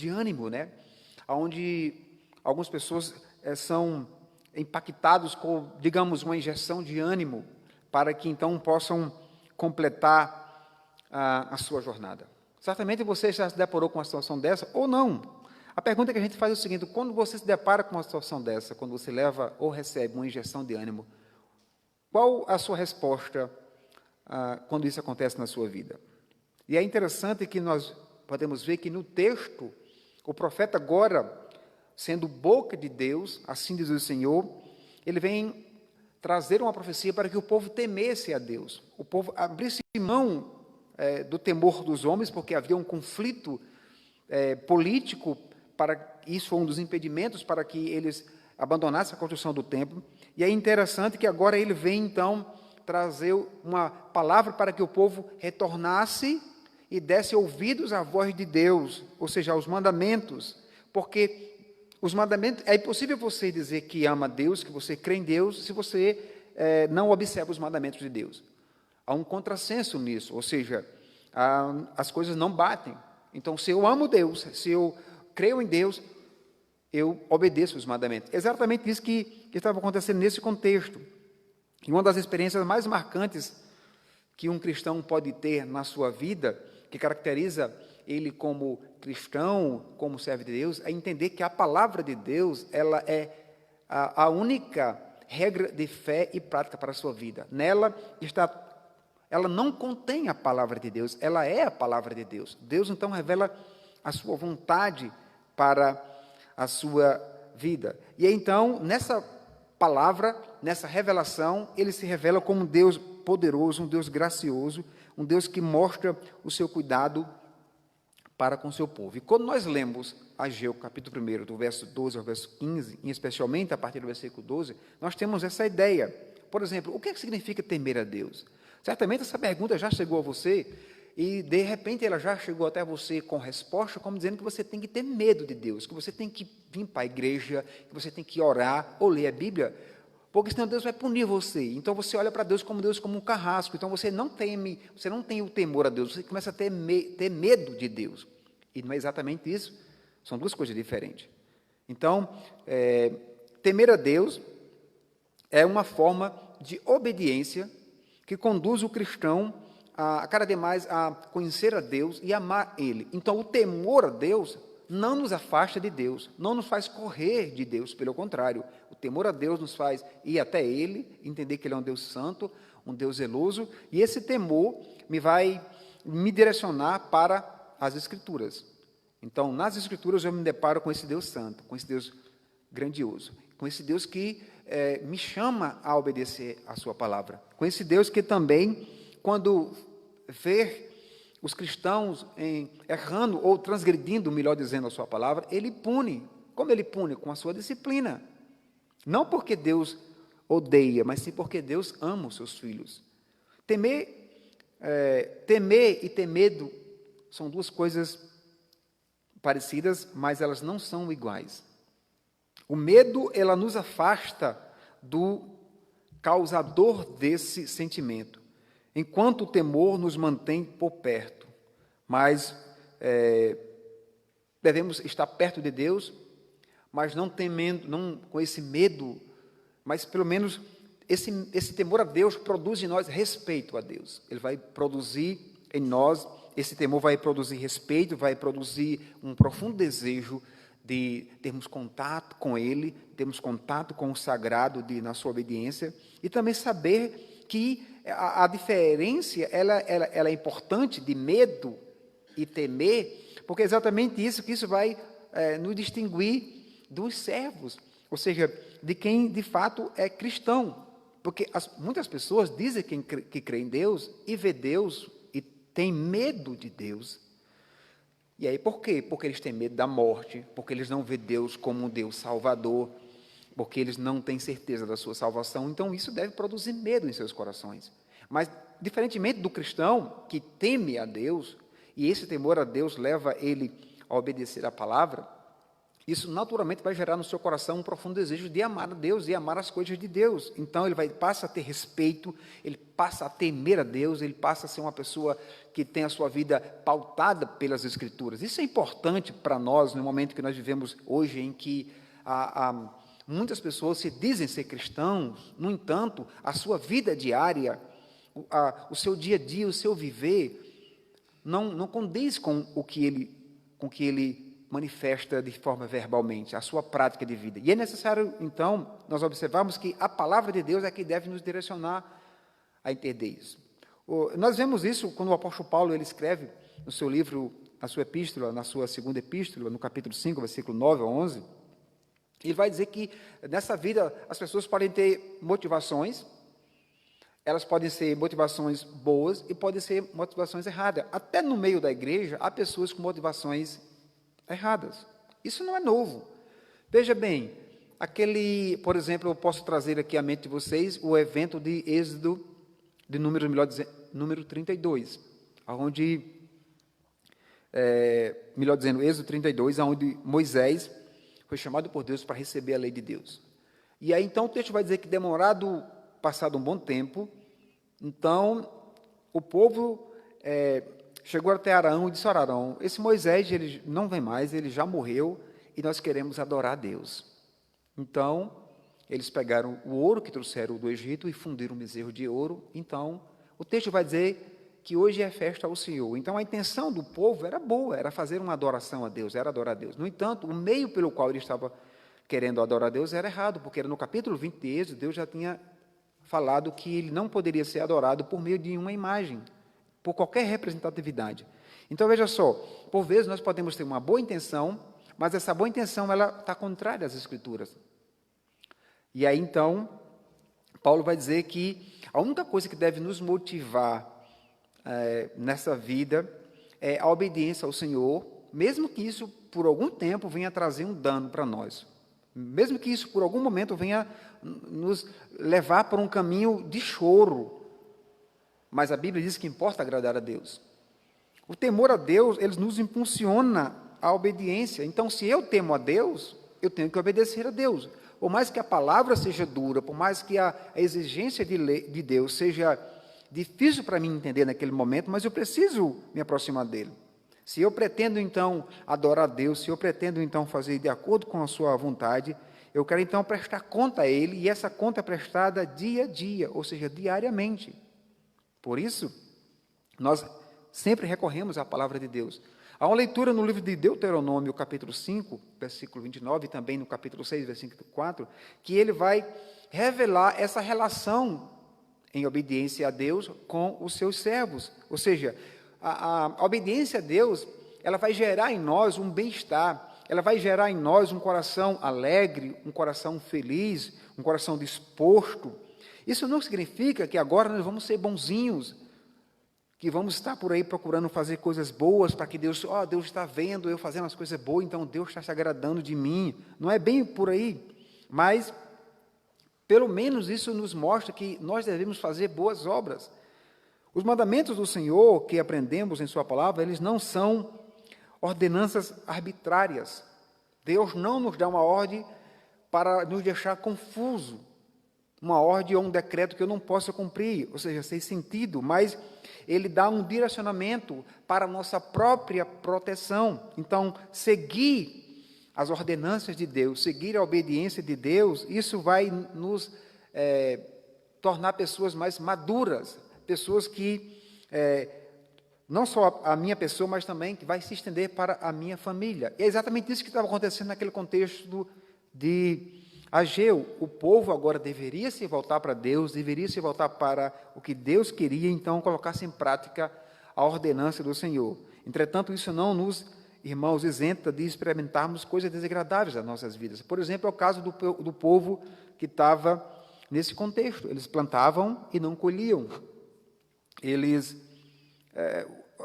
ânimo, né? Onde algumas pessoas são impactados com, digamos, uma injeção de ânimo, para que então possam completar a sua jornada. Certamente você já se deparou com uma situação dessa, ou não. A pergunta que a gente faz é o seguinte: quando você se depara com uma situação dessa, quando você leva ou recebe uma injeção de ânimo, qual a sua resposta quando isso acontece na sua vida? E é interessante que nós podemos ver que no texto, o profeta agora, sendo boca de Deus, assim diz o Senhor, ele vem trazer uma profecia para que o povo temesse a Deus. O povo abrisse mão do temor dos homens, porque havia um conflito político, isso foi um dos impedimentos para que eles abandonassem a construção do templo. E é interessante que agora ele vem, então, trazer uma palavra para que o povo retornasse e desse ouvidos à voz de Deus, ou seja, aos mandamentos, porque os mandamentos, é impossível você dizer que ama Deus, que você crê em Deus, se você não observa os mandamentos de Deus. Há um contrassenso nisso, ou seja, as coisas não batem. Então, se eu amo Deus, se eu creio em Deus, eu obedeço os mandamentos. Exatamente isso que estava acontecendo nesse contexto. E uma das experiências mais marcantes que um cristão pode ter na sua vida, que caracteriza ele como cristão, como servo de Deus, é entender que a palavra de Deus, ela é a única regra de fé e prática para a sua vida. Nela ela não contém a palavra de Deus, ela é a palavra de Deus. Deus, então, revela a sua vontade para a sua vida. E então, nessa palavra, nessa revelação, ele se revela como um Deus poderoso, um Deus gracioso, um Deus que mostra o seu cuidado para com o seu povo. E quando nós lemos Ageu, capítulo 1, do verso 12 ao verso 15, e especialmente a partir do versículo 12, nós temos essa ideia. Por exemplo, o que significa temer a Deus? Certamente essa pergunta já chegou a você, e de repente ela já chegou até você com resposta, como dizendo que você tem que ter medo de Deus, que você tem que vir para a igreja, que você tem que orar ou ler a Bíblia, porque senão Deus vai punir você. Então você olha para Deus como um carrasco, então você não tem o temor a Deus, você começa a ter medo de Deus. E não é exatamente isso, são duas coisas diferentes. Então, temer a Deus é uma forma de obediência que conduz o cristão a cada vez mais a conhecer a Deus e amar Ele. Então, o temor a Deus não nos afasta de Deus, não nos faz correr de Deus, pelo contrário, o temor a Deus nos faz ir até Ele, entender que Ele é um Deus santo, um Deus zeloso, e esse temor vai me direcionar para as Escrituras. Então, nas Escrituras eu me deparo com esse Deus santo, com esse Deus grandioso, com esse Deus que me chama a obedecer a sua palavra, com esse Deus que também, quando vê os cristãos errando ou transgredindo, melhor dizendo, a sua palavra, ele pune. Como ele pune? Com a sua disciplina. Não porque Deus odeia, mas sim porque Deus ama os seus filhos. Temer e ter medo são duas coisas parecidas, mas elas não são iguais. O medo, ela nos afasta do causador desse sentimento. enquanto o temor nos mantém por perto. Mas devemos estar perto de Deus, mas não temendo, não com esse medo, mas pelo menos esse temor a Deus produz em nós respeito a Deus. Ele vai produzir em nós, esse temor vai produzir respeito, vai produzir um profundo desejo de termos contato com Ele, termos contato com o sagrado na sua obediência, e também saber que a diferença ela é importante de medo e temer, porque é exatamente isso que isso vai nos distinguir dos servos, ou seja, de quem de fato é cristão. Porque muitas pessoas dizem que creem em Deus e vê Deus e tem medo de Deus. E aí por quê? Porque eles têm medo da morte, porque eles não vê Deus como um Deus salvador, porque eles não têm certeza da sua salvação. Então isso deve produzir medo em seus corações. Mas, diferentemente do cristão que teme a Deus, e esse temor a Deus leva ele a obedecer a palavra, isso naturalmente vai gerar no seu coração um profundo desejo de amar a Deus e amar as coisas de Deus. Então ele passa a ter respeito, ele passa a temer a Deus, ele passa a ser uma pessoa que tem a sua vida pautada pelas Escrituras. Isso é importante para nós no momento que nós vivemos hoje, em que muitas pessoas se dizem ser cristãos, no entanto, a sua vida diária, o seu dia a dia, o seu viver, não condiz com o que ele manifesta de forma verbalmente, a sua prática de vida. E é necessário, então, nós observarmos que a palavra de Deus é que deve nos direcionar a entender isso. Nós vemos isso quando o apóstolo Paulo ele escreve no seu livro, na sua epístola, na sua segunda epístola, no capítulo 5, versículo 9 a 11, ele vai dizer que nessa vida as pessoas podem ter motivações, elas podem ser motivações boas e podem ser motivações erradas. Até no meio da igreja há pessoas com motivações erradas. Isso não é novo. Veja bem, por exemplo, eu posso trazer aqui à mente de vocês o evento de Êxodo, de número 32, onde, Êxodo 32, onde Moisés foi chamado por Deus para receber a lei de Deus. E aí, então, o texto vai dizer que passado um bom tempo, então, o povo chegou até Arão e disse: Arão, esse Moisés, ele não vem mais, ele já morreu, e nós queremos adorar a Deus. Então, eles pegaram o ouro que trouxeram do Egito e fundiram um bezerro de ouro. Então, o texto vai dizer que hoje é festa ao Senhor. Então, a intenção do povo era boa, era fazer uma adoração a Deus, era adorar a Deus. No entanto, o meio pelo qual ele estava querendo adorar a Deus era errado, porque era no capítulo 20 de Êxodo, Deus já tinha falado que ele não poderia ser adorado por meio de uma imagem, por qualquer representatividade. Então, veja só, por vezes nós podemos ter uma boa intenção, mas essa boa intenção ela está contrária às Escrituras. E aí, então, Paulo vai dizer que a única coisa que deve nos motivar nessa vida é a obediência ao Senhor, mesmo que isso, por algum tempo, venha trazer um dano para nós. Mesmo que isso, por algum momento, venha nos levar para um caminho de choro. Mas a Bíblia diz que importa agradar a Deus. O temor a Deus, ele nos impulsiona à obediência. Então, se eu temo a Deus, eu tenho que obedecer a Deus. Por mais que a palavra seja dura, por mais que a exigência de Deus seja difícil para mim entender naquele momento, mas eu preciso me aproximar dele. Se eu pretendo, então, adorar a Deus, se eu pretendo, então, fazer de acordo com a sua vontade, eu quero, então, prestar conta a Ele, e essa conta é prestada dia a dia, ou seja, diariamente. Por isso, nós sempre recorremos à palavra de Deus. Há uma leitura no livro de Deuteronômio, capítulo 5, versículo 29, e também no capítulo 6, versículo 4, que ele vai revelar essa relação em obediência a Deus com os seus servos. Ou seja, a obediência a Deus, ela vai gerar em nós um bem-estar, ela vai gerar em nós um coração alegre, um coração feliz, um coração disposto. Isso não significa que agora nós vamos ser bonzinhos, que vamos estar por aí procurando fazer coisas boas para que Deus está vendo eu fazendo as coisas boas, então Deus está se agradando de mim. Não é bem por aí, mas pelo menos isso nos mostra que nós devemos fazer boas obras. Os mandamentos do Senhor que aprendemos em sua palavra, eles não são ordenanças arbitrárias. Deus não nos dá uma ordem para nos deixar confuso. uma ordem ou um decreto que eu não possa cumprir, ou seja, sem sentido, mas ele dá um direcionamento para a nossa própria proteção. Então, seguir as ordenanças de Deus, seguir a obediência de Deus, isso vai nos tornar pessoas mais maduras, pessoas que, não só a minha pessoa, mas também que vai se estender para a minha família. E é exatamente isso que estava acontecendo naquele contexto de Ageu. O povo agora deveria se voltar para Deus, deveria se voltar para o que Deus queria, então colocasse em prática a ordenança do Senhor. Entretanto, isso não nos, irmãos, isenta de experimentarmos coisas desagradáveis nas nossas vidas. Por exemplo, é o caso do povo que estava nesse contexto. Eles plantavam e não colhiam. Eles,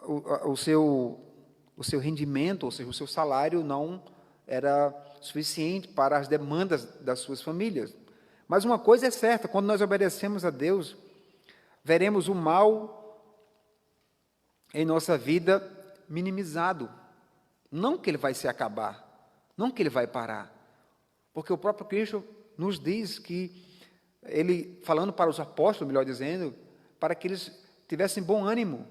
o seu rendimento, ou seja, o seu salário não era suficiente para as demandas das suas famílias. Mas uma coisa é certa, quando nós obedecemos a Deus, veremos o mal em nossa vida minimizado. Não que ele vai se acabar, não que ele vai parar. Porque o próprio Cristo nos diz que ele, falando para os apóstolos, melhor dizendo, para que eles tivessem bom ânimo,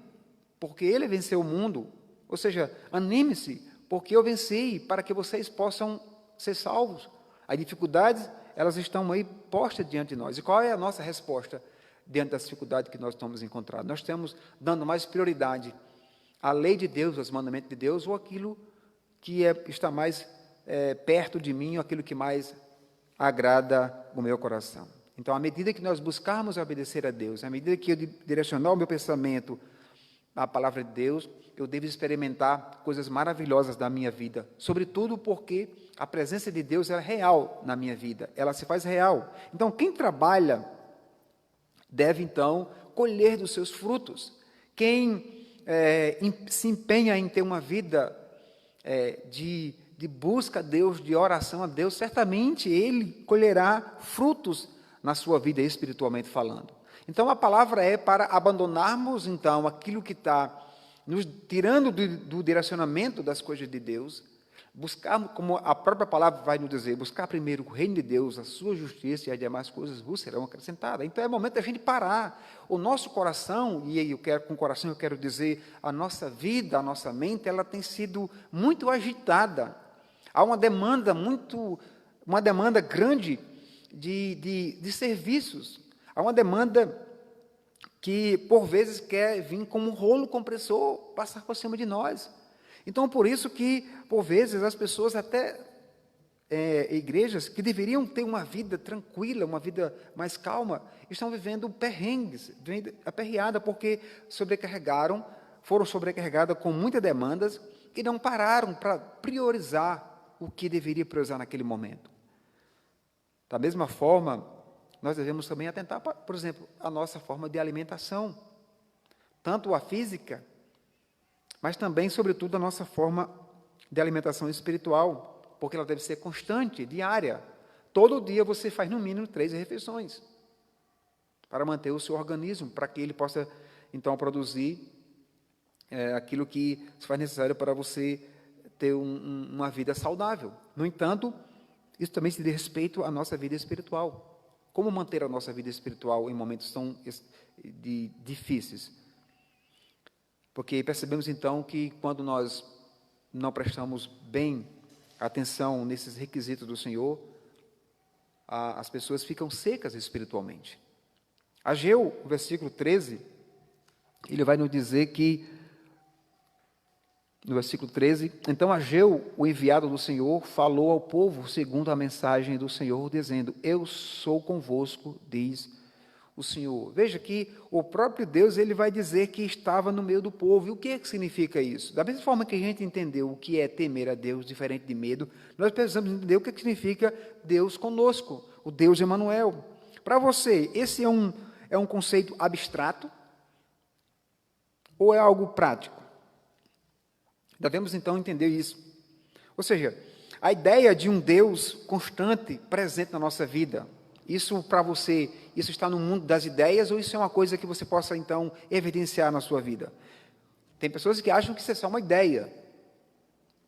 porque ele venceu o mundo. Ou seja, anime-se, porque eu venci, para que vocês possam ser salvos. As dificuldades, elas estão aí postas diante de nós. E qual é a nossa resposta diante das dificuldades que nós estamos encontrando? Nós estamos dando mais prioridade à lei de Deus, aos mandamentos de Deus, ou aquilo que está mais perto de mim, ou aquilo que mais agrada o meu coração. Então, à medida que nós buscarmos obedecer a Deus, à medida que eu direcionar o meu pensamento à palavra de Deus, eu devo experimentar coisas maravilhosas da minha vida, sobretudo porque a presença de Deus é real na minha vida, ela se faz real. Então, quem trabalha deve, então, colher dos seus frutos. Quem se empenha em ter uma vida de busca a Deus, de oração a Deus, certamente ele colherá frutos na sua vida espiritualmente falando. Então, a palavra é para abandonarmos, então, aquilo que está nos tirando do direcionamento das coisas de Deus, buscar, como a própria palavra vai nos dizer, buscar primeiro o reino de Deus, a sua justiça e as demais coisas vos serão acrescentadas. Então, é momento da gente parar. O nosso coração, e com o coração eu quero dizer, a nossa vida, a nossa mente, ela tem sido muito agitada. Há uma demanda grande de serviços. Há uma demanda que, por vezes, quer vir como um rolo compressor, passar por cima de nós. Então, por isso que, por vezes, as pessoas, até igrejas, que deveriam ter uma vida tranquila, uma vida mais calma, estão vivendo perrengues, aperreada, porque foram sobrecarregadas com muitas demandas e não pararam para priorizar o que deveria priorizar naquele momento. Da mesma forma, nós devemos também atentar, por exemplo, a nossa forma de alimentação, tanto a física, mas também, sobretudo, a nossa forma de alimentação espiritual, porque ela deve ser constante, diária. Todo dia você faz, no mínimo, 3 refeições, para manter o seu organismo, para que ele possa, então, produzir aquilo que se faz necessário para você ter uma vida saudável. No entanto, isso também se diz respeito à nossa vida espiritual. Como manter a nossa vida espiritual em momentos tão difíceis? Porque percebemos, então, que quando nós não prestamos bem atenção nesses requisitos do Senhor, as pessoas ficam secas espiritualmente. Ageu, o versículo 13, ele vai nos dizer que, no versículo 13, então Ageu, o enviado do Senhor, falou ao povo segundo a mensagem do Senhor, dizendo, eu sou convosco, diz o Senhor. Veja que o próprio Deus, ele vai dizer que estava no meio do povo. E o que é que significa isso? Da mesma forma que a gente entendeu o que é temer a Deus, diferente de medo, nós precisamos entender o que significa Deus conosco, o Deus Emanuel. Para você, esse é um conceito abstrato ou é algo prático? Devemos, então, entender isso. Ou seja, a ideia de um Deus constante, presente na nossa vida, isso para você, isso está no mundo das ideias ou isso é uma coisa que você possa, então, evidenciar na sua vida? Tem pessoas que acham que isso é só uma ideia.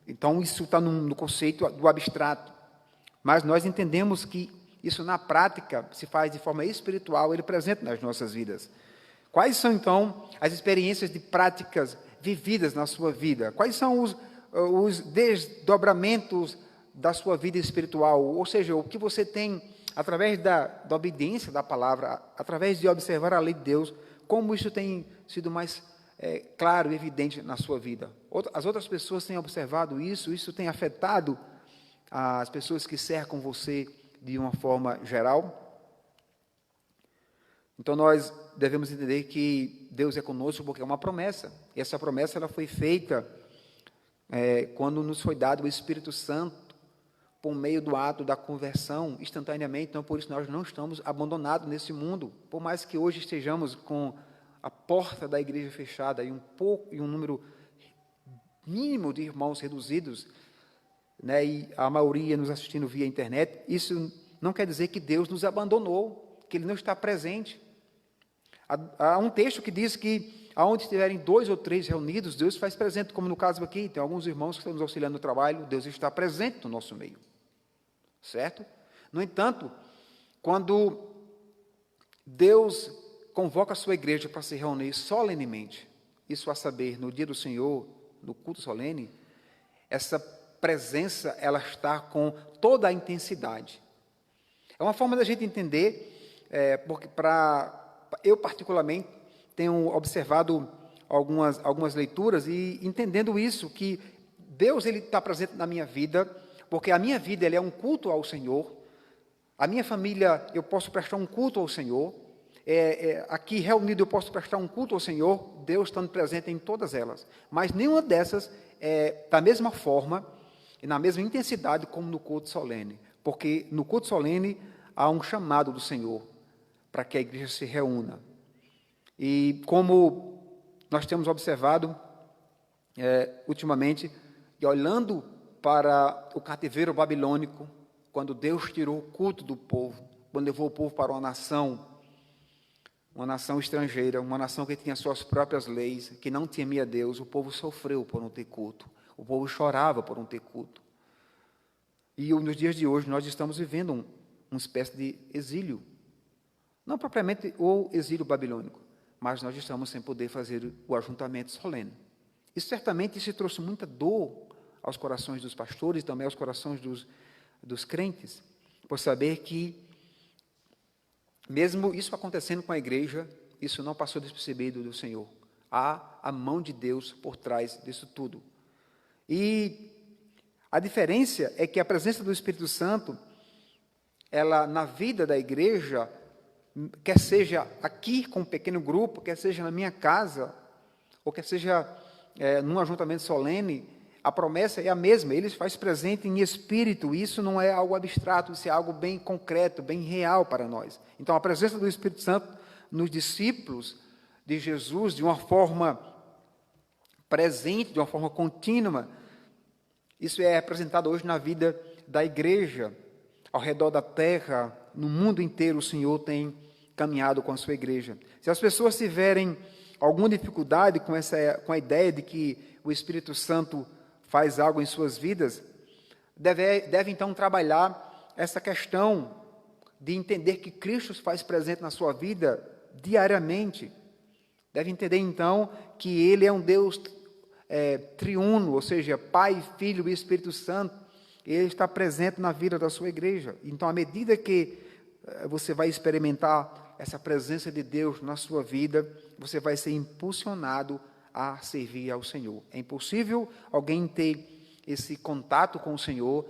Então, isso está no conceito do abstrato. Mas nós entendemos que isso na prática se faz de forma espiritual, ele presente nas nossas vidas. Quais são, então, as experiências de práticas vividas na sua vida? Quais são os desdobramentos da sua vida espiritual? Ou seja, o que você tem, através da obediência da palavra, através de observar a lei de Deus, como isso tem sido mais claro e evidente na sua vida? As outras pessoas têm observado isso tem afetado as pessoas que cercam você de uma forma geral? Então, nós devemos entender que Deus é conosco porque é uma promessa. E essa promessa ela foi feita quando nos foi dado o Espírito Santo por meio do ato da conversão, instantaneamente. Então, por isso, nós não estamos abandonados nesse mundo. Por mais que hoje estejamos com a porta da igreja fechada e um número mínimo de irmãos reduzidos, né, e a maioria nos assistindo via internet, isso não quer dizer que Deus nos abandonou, que Ele não está presente. Há um texto que diz que aonde estiverem 2 ou 3 reunidos, Deus faz presente, como no caso aqui, tem alguns irmãos que estão nos auxiliando no trabalho, Deus está presente no nosso meio, certo? No entanto, quando Deus convoca a sua igreja para se reunir solenemente, isso a saber, no dia do Senhor, no culto solene, essa presença, ela está com toda a intensidade. É uma forma da gente entender, porque eu particularmente tenho observado algumas leituras e entendendo isso, que Deus ele está presente na minha vida, porque a minha vida ele é um culto ao Senhor, a minha família eu posso prestar um culto ao Senhor, aqui reunido eu posso prestar um culto ao Senhor, Deus estando presente em todas elas, mas nenhuma dessas da mesma forma e na mesma intensidade como no culto solene, porque no culto solene há um chamado do Senhor para que a igreja se reúna. E como nós temos observado ultimamente, e olhando para o cativeiro babilônico, quando Deus tirou o culto do povo, quando levou o povo para uma nação estrangeira, uma nação que tinha suas próprias leis, que não temia Deus, o povo sofreu por não ter culto, o povo chorava por não ter culto. E nos dias de hoje nós estamos vivendo uma espécie de exílio, não propriamente o exílio babilônico, mas nós estamos sem poder fazer o ajuntamento solene. E certamente isso trouxe muita dor aos corações dos pastores e também aos corações dos crentes, por saber que, mesmo isso acontecendo com a igreja, isso não passou despercebido do Senhor. Há a mão de Deus por trás disso tudo. E a diferença é que a presença do Espírito Santo, ela na vida da igreja, quer seja aqui com um pequeno grupo, quer seja na minha casa, ou quer seja num ajuntamento solene, a promessa é a mesma, ele se faz presente em espírito, isso não é algo abstrato, isso é algo bem concreto, bem real para nós. Então, a presença do Espírito Santo nos discípulos de Jesus, de uma forma presente, de uma forma contínua, isso é representado hoje na vida da igreja, ao redor da terra, no mundo inteiro, o Senhor tem caminhado com a sua igreja. Se as pessoas tiverem alguma dificuldade com a ideia de que o Espírito Santo faz algo em suas vidas, deve então trabalhar essa questão de entender que Cristo se faz presente na sua vida diariamente. Deve entender então que Ele é um Deus triuno, ou seja, Pai, Filho e Espírito Santo. Ele está presente na vida da sua igreja. Então, à medida que você vai experimentar essa presença de Deus na sua vida, você vai ser impulsionado a servir ao Senhor. É impossível alguém ter esse contato com o Senhor,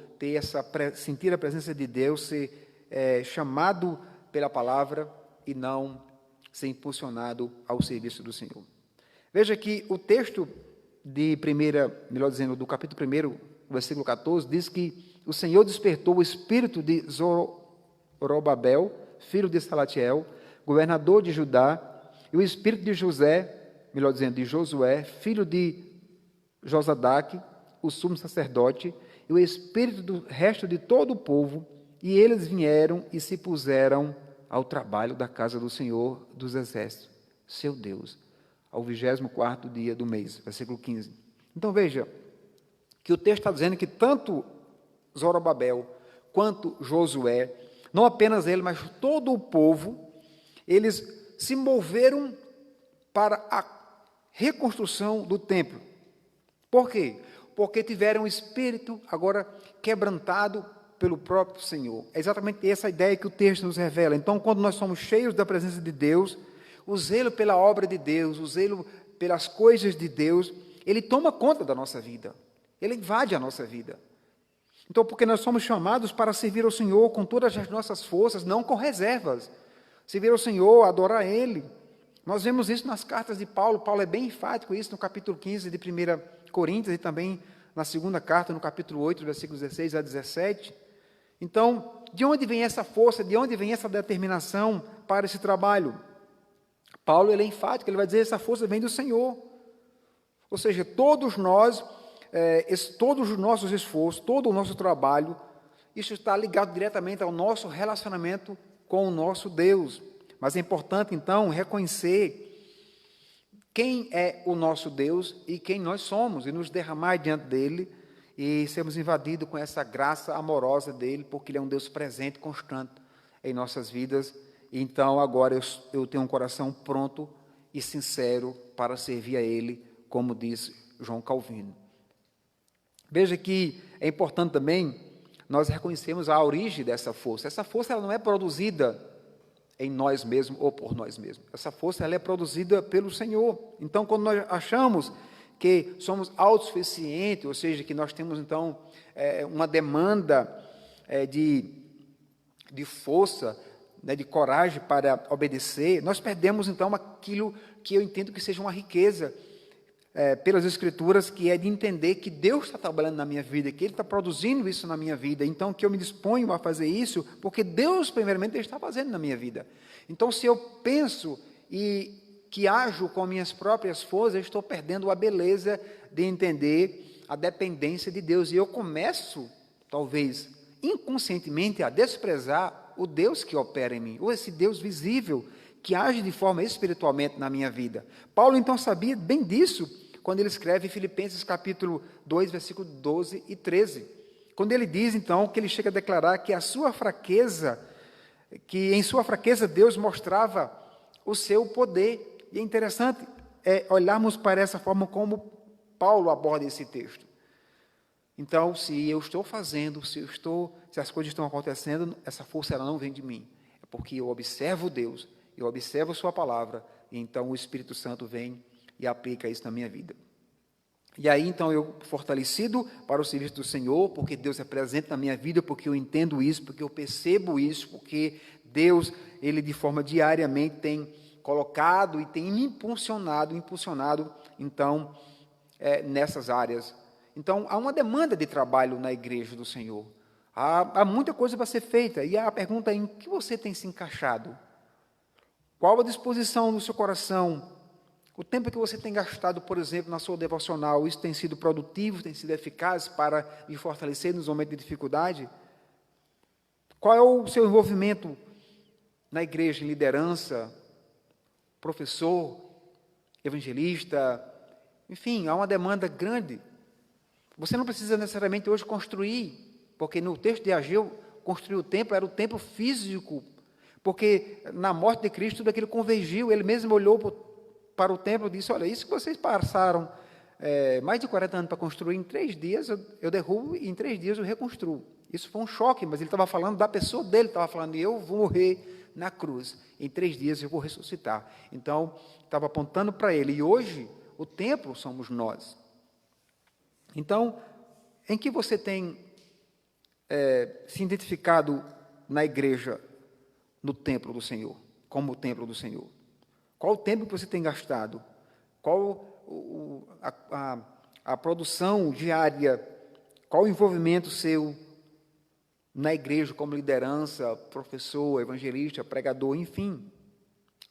sentir a presença de Deus, ser chamado pela palavra e não ser impulsionado ao serviço do Senhor. Veja que o texto do capítulo 1, versículo 14, diz que o Senhor despertou o espírito de Zorobabel, filho de Salatiel, governador de Judá, e o espírito de de Josué, filho de Josadaque, o sumo sacerdote, e o espírito do resto de todo o povo, e eles vieram e se puseram ao trabalho da casa do Senhor dos Exércitos, seu Deus, ao 24º dia do mês, versículo 15. Então veja, que o texto está dizendo que tanto Zorobabel quanto Josué, não apenas ele, mas todo o povo, eles se moveram para a reconstrução do templo. Por quê? Porque tiveram o espírito agora quebrantado pelo próprio Senhor. É exatamente essa ideia que o texto nos revela. Então, quando nós somos cheios da presença de Deus, o zelo pela obra de Deus, o zelo pelas coisas de Deus, ele toma conta da nossa vida. Ele invade a nossa vida. Então, porque nós somos chamados para servir ao Senhor com todas as nossas forças, não com reservas. Servir ao Senhor, adorar Ele. Nós vemos isso nas cartas de Paulo. Paulo é bem enfático isso no capítulo 15 de 1 Coríntios e também na segunda carta, no capítulo 8, versículos 16 a 17. Então, de onde vem essa força, de onde vem essa determinação para esse trabalho? Paulo ele é enfático, ele vai dizer que essa força vem do Senhor. Ou seja, todos nós, todos os nossos esforços, todo o nosso trabalho, isso está ligado diretamente ao nosso relacionamento com o nosso Deus. Mas é importante, então, reconhecer quem é o nosso Deus e quem nós somos, e nos derramar diante dEle, e sermos invadidos com essa graça amorosa dEle, porque Ele é um Deus presente, constante em nossas vidas. Então, agora eu tenho um coração pronto e sincero para servir a Ele, como diz João Calvino. Veja que é importante também nós reconhecermos a origem dessa força. Essa força ela não é produzida em nós mesmos ou por nós mesmos. Essa força ela é produzida pelo Senhor. Então, quando nós achamos que somos autossuficientes, ou seja, que nós temos, então, uma demanda de força, né, de coragem para obedecer, nós perdemos, então, aquilo que eu entendo que seja uma riqueza pelas Escrituras, que é de entender que Deus está trabalhando na minha vida, que Ele está produzindo isso na minha vida, então que eu me disponho a fazer isso, porque Deus, primeiramente, está fazendo na minha vida. Então, se eu penso e que ajo com minhas próprias forças, eu estou perdendo a beleza de entender a dependência de Deus, e eu começo, talvez, inconscientemente, a desprezar o Deus que opera em mim, ou esse Deus visível, que age de forma espiritualmente na minha vida. Paulo, então, sabia bem disso, quando ele escreve em Filipenses capítulo 2, versículos 12 e 13. Quando ele diz, então, que ele chega a declarar que em sua fraqueza Deus mostrava o seu poder. E é interessante olharmos para essa forma como Paulo aborda esse texto. Então, se eu estou fazendo, se as coisas estão acontecendo, essa força ela não vem de mim. É porque eu observo Deus, eu observo a sua palavra, e então o Espírito Santo vem e aplica isso na minha vida. E aí, então, eu fortalecido para o serviço do Senhor, porque Deus é presente na minha vida, porque eu entendo isso, porque eu percebo isso, porque Deus, Ele de forma diariamente tem colocado e tem me impulsionado, então, nessas áreas. Então, há uma demanda de trabalho na igreja do Senhor. Há muita coisa para ser feita, e a pergunta é, em que você tem se encaixado? Qual a disposição do seu coração? O tempo que você tem gastado, por exemplo, na sua devocional, isso tem sido produtivo, tem sido eficaz para lhe fortalecer nos momentos de dificuldade? Qual é o seu envolvimento na igreja, em liderança, professor, evangelista? Enfim, há uma demanda grande. Você não precisa necessariamente hoje construir, porque no texto de Ageu, construir o templo era o templo físico, porque na morte de Cristo tudo aquilo convergiu, ele mesmo olhou para o templo e disse, olha, isso que vocês passaram mais de 40 anos para construir, em 3 dias eu derrubo e em 3 dias eu reconstruo. Isso foi um choque, mas ele estava falando da pessoa dele, estava falando, eu vou morrer na cruz, em 3 dias eu vou ressuscitar. Então, estava apontando para ele, e hoje o templo somos nós. Então, em que você tem se identificado na igreja, no templo do Senhor, como o templo do Senhor? Qual o tempo que você tem gastado? Qual a produção diária? Qual o envolvimento seu na igreja como liderança, professor, evangelista, pregador, enfim?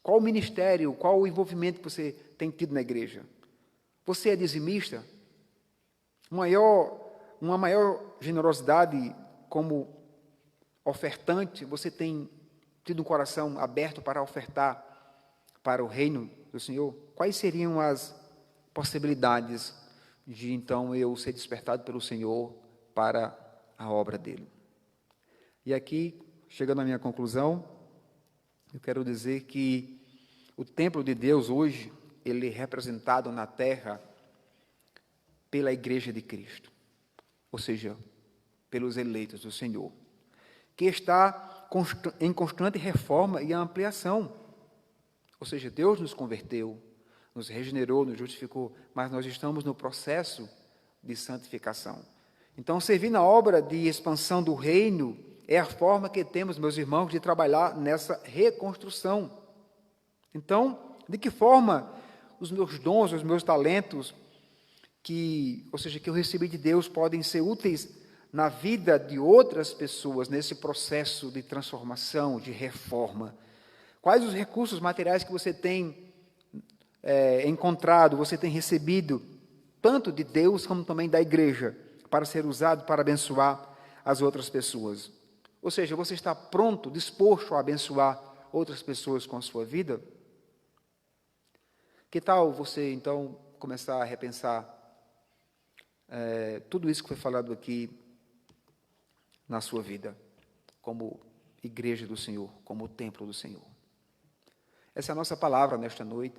Qual o ministério, qual o envolvimento que você tem tido na igreja? Você é dizimista? Uma maior generosidade como ofertante, você tem tido um coração aberto para ofertar para o reino do Senhor? Quais seriam as possibilidades de, então, eu ser despertado pelo Senhor para a obra dele? E aqui, chegando à minha conclusão, eu quero dizer que o templo de Deus hoje, ele é representado na terra pela igreja de Cristo, ou seja, pelos eleitos do Senhor, que está em constante reforma e ampliação. Ou seja, Deus nos converteu, nos regenerou, nos justificou, mas nós estamos no processo de santificação. Então, servir na obra de expansão do reino é a forma que temos, meus irmãos, de trabalhar nessa reconstrução. Então, de que forma os meus dons, os meus talentos, que eu recebi de Deus, podem ser úteis na vida de outras pessoas, nesse processo de transformação, de reforma? Quais os recursos materiais que você tem encontrado, você tem recebido, tanto de Deus como também da igreja, para ser usado para abençoar as outras pessoas? Ou seja, você está pronto, disposto a abençoar outras pessoas com a sua vida? Que tal você, então, começar a repensar tudo isso que foi falado aqui na sua vida, como igreja do Senhor, como templo do Senhor? Essa é a nossa palavra nesta noite,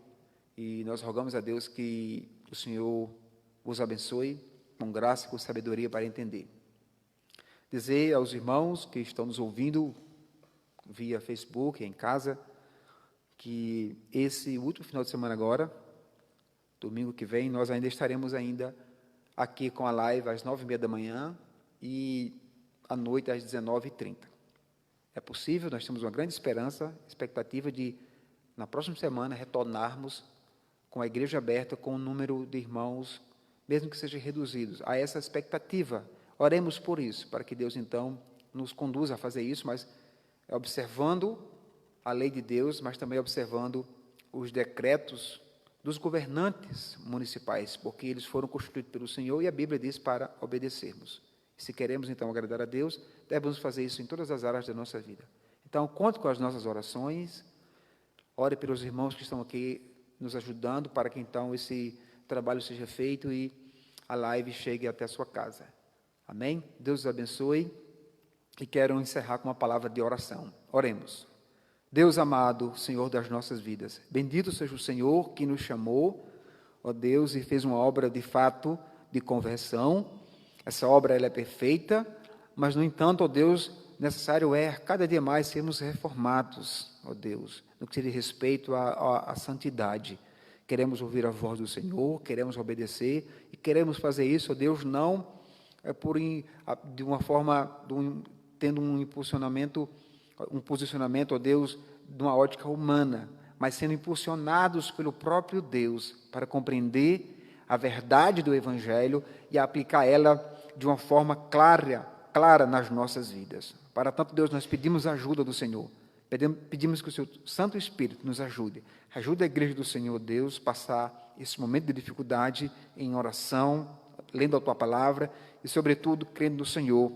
e nós rogamos a Deus que o Senhor os abençoe com graça e com sabedoria para entender. Dizer aos irmãos que estão nos ouvindo via Facebook, em casa, que esse último final de semana agora, domingo que vem, nós ainda estaremos aqui com a live às 9h30 da manhã e à noite às 19h30. É possível, nós temos uma grande expectativa de, na próxima semana, retornarmos com a igreja aberta, com o número de irmãos, mesmo que sejam reduzidos. Há essa expectativa. Oremos por isso, para que Deus, então, nos conduza a fazer isso, mas observando a lei de Deus, mas também observando os decretos dos governantes municipais, porque eles foram constituídos pelo Senhor e a Bíblia diz para obedecermos. E se queremos, então, agradar a Deus, devemos fazer isso em todas as áreas da nossa vida. Então, conte com as nossas orações, ore pelos irmãos que estão aqui nos ajudando, para que, então, esse trabalho seja feito e a live chegue até a sua casa. Amém? Deus os abençoe e quero encerrar com uma palavra de oração. Oremos. Deus amado, Senhor das nossas vidas, bendito seja o Senhor que nos chamou, ó Deus, e fez uma obra de fato de conversão. Essa obra ela é perfeita, mas, no entanto, ó Deus, necessário é cada dia mais sermos reformados, ó Deus, no que se diz respeito à santidade. Queremos ouvir a voz do Senhor, queremos obedecer e queremos fazer isso, ó Deus, não de uma forma, tendo um posicionamento, ó Deus, de uma ótica humana, mas sendo impulsionados pelo próprio Deus para compreender a verdade do Evangelho e aplicar ela de uma forma clara nas nossas vidas. Para tanto, Deus, nós pedimos a ajuda do Senhor. Pedimos que o seu Santo Espírito nos ajude. Ajude a igreja do Senhor, Deus, passar esse momento de dificuldade em oração, lendo a Tua Palavra e, sobretudo, crendo no Senhor,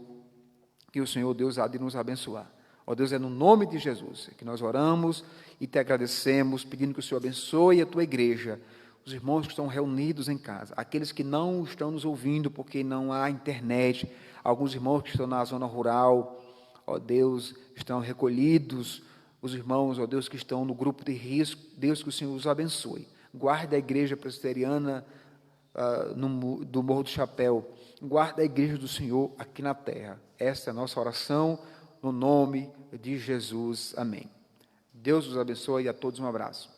que o Senhor, Deus, há de nos abençoar. Ó Deus, é no nome de Jesus que nós oramos e Te agradecemos, pedindo que o Senhor abençoe a Tua igreja, os irmãos que estão reunidos em casa, aqueles que não estão nos ouvindo porque não há internet, alguns irmãos que estão na zona rural, ó Deus, estão recolhidos, os irmãos, ó Deus, que estão no grupo de risco, Deus, que o Senhor os abençoe. Guarda a igreja presbiteriana do Morro do Chapéu, guarda a igreja do Senhor aqui na terra. Esta é a nossa oração, no nome de Jesus. Amém. Deus os abençoe e a todos um abraço.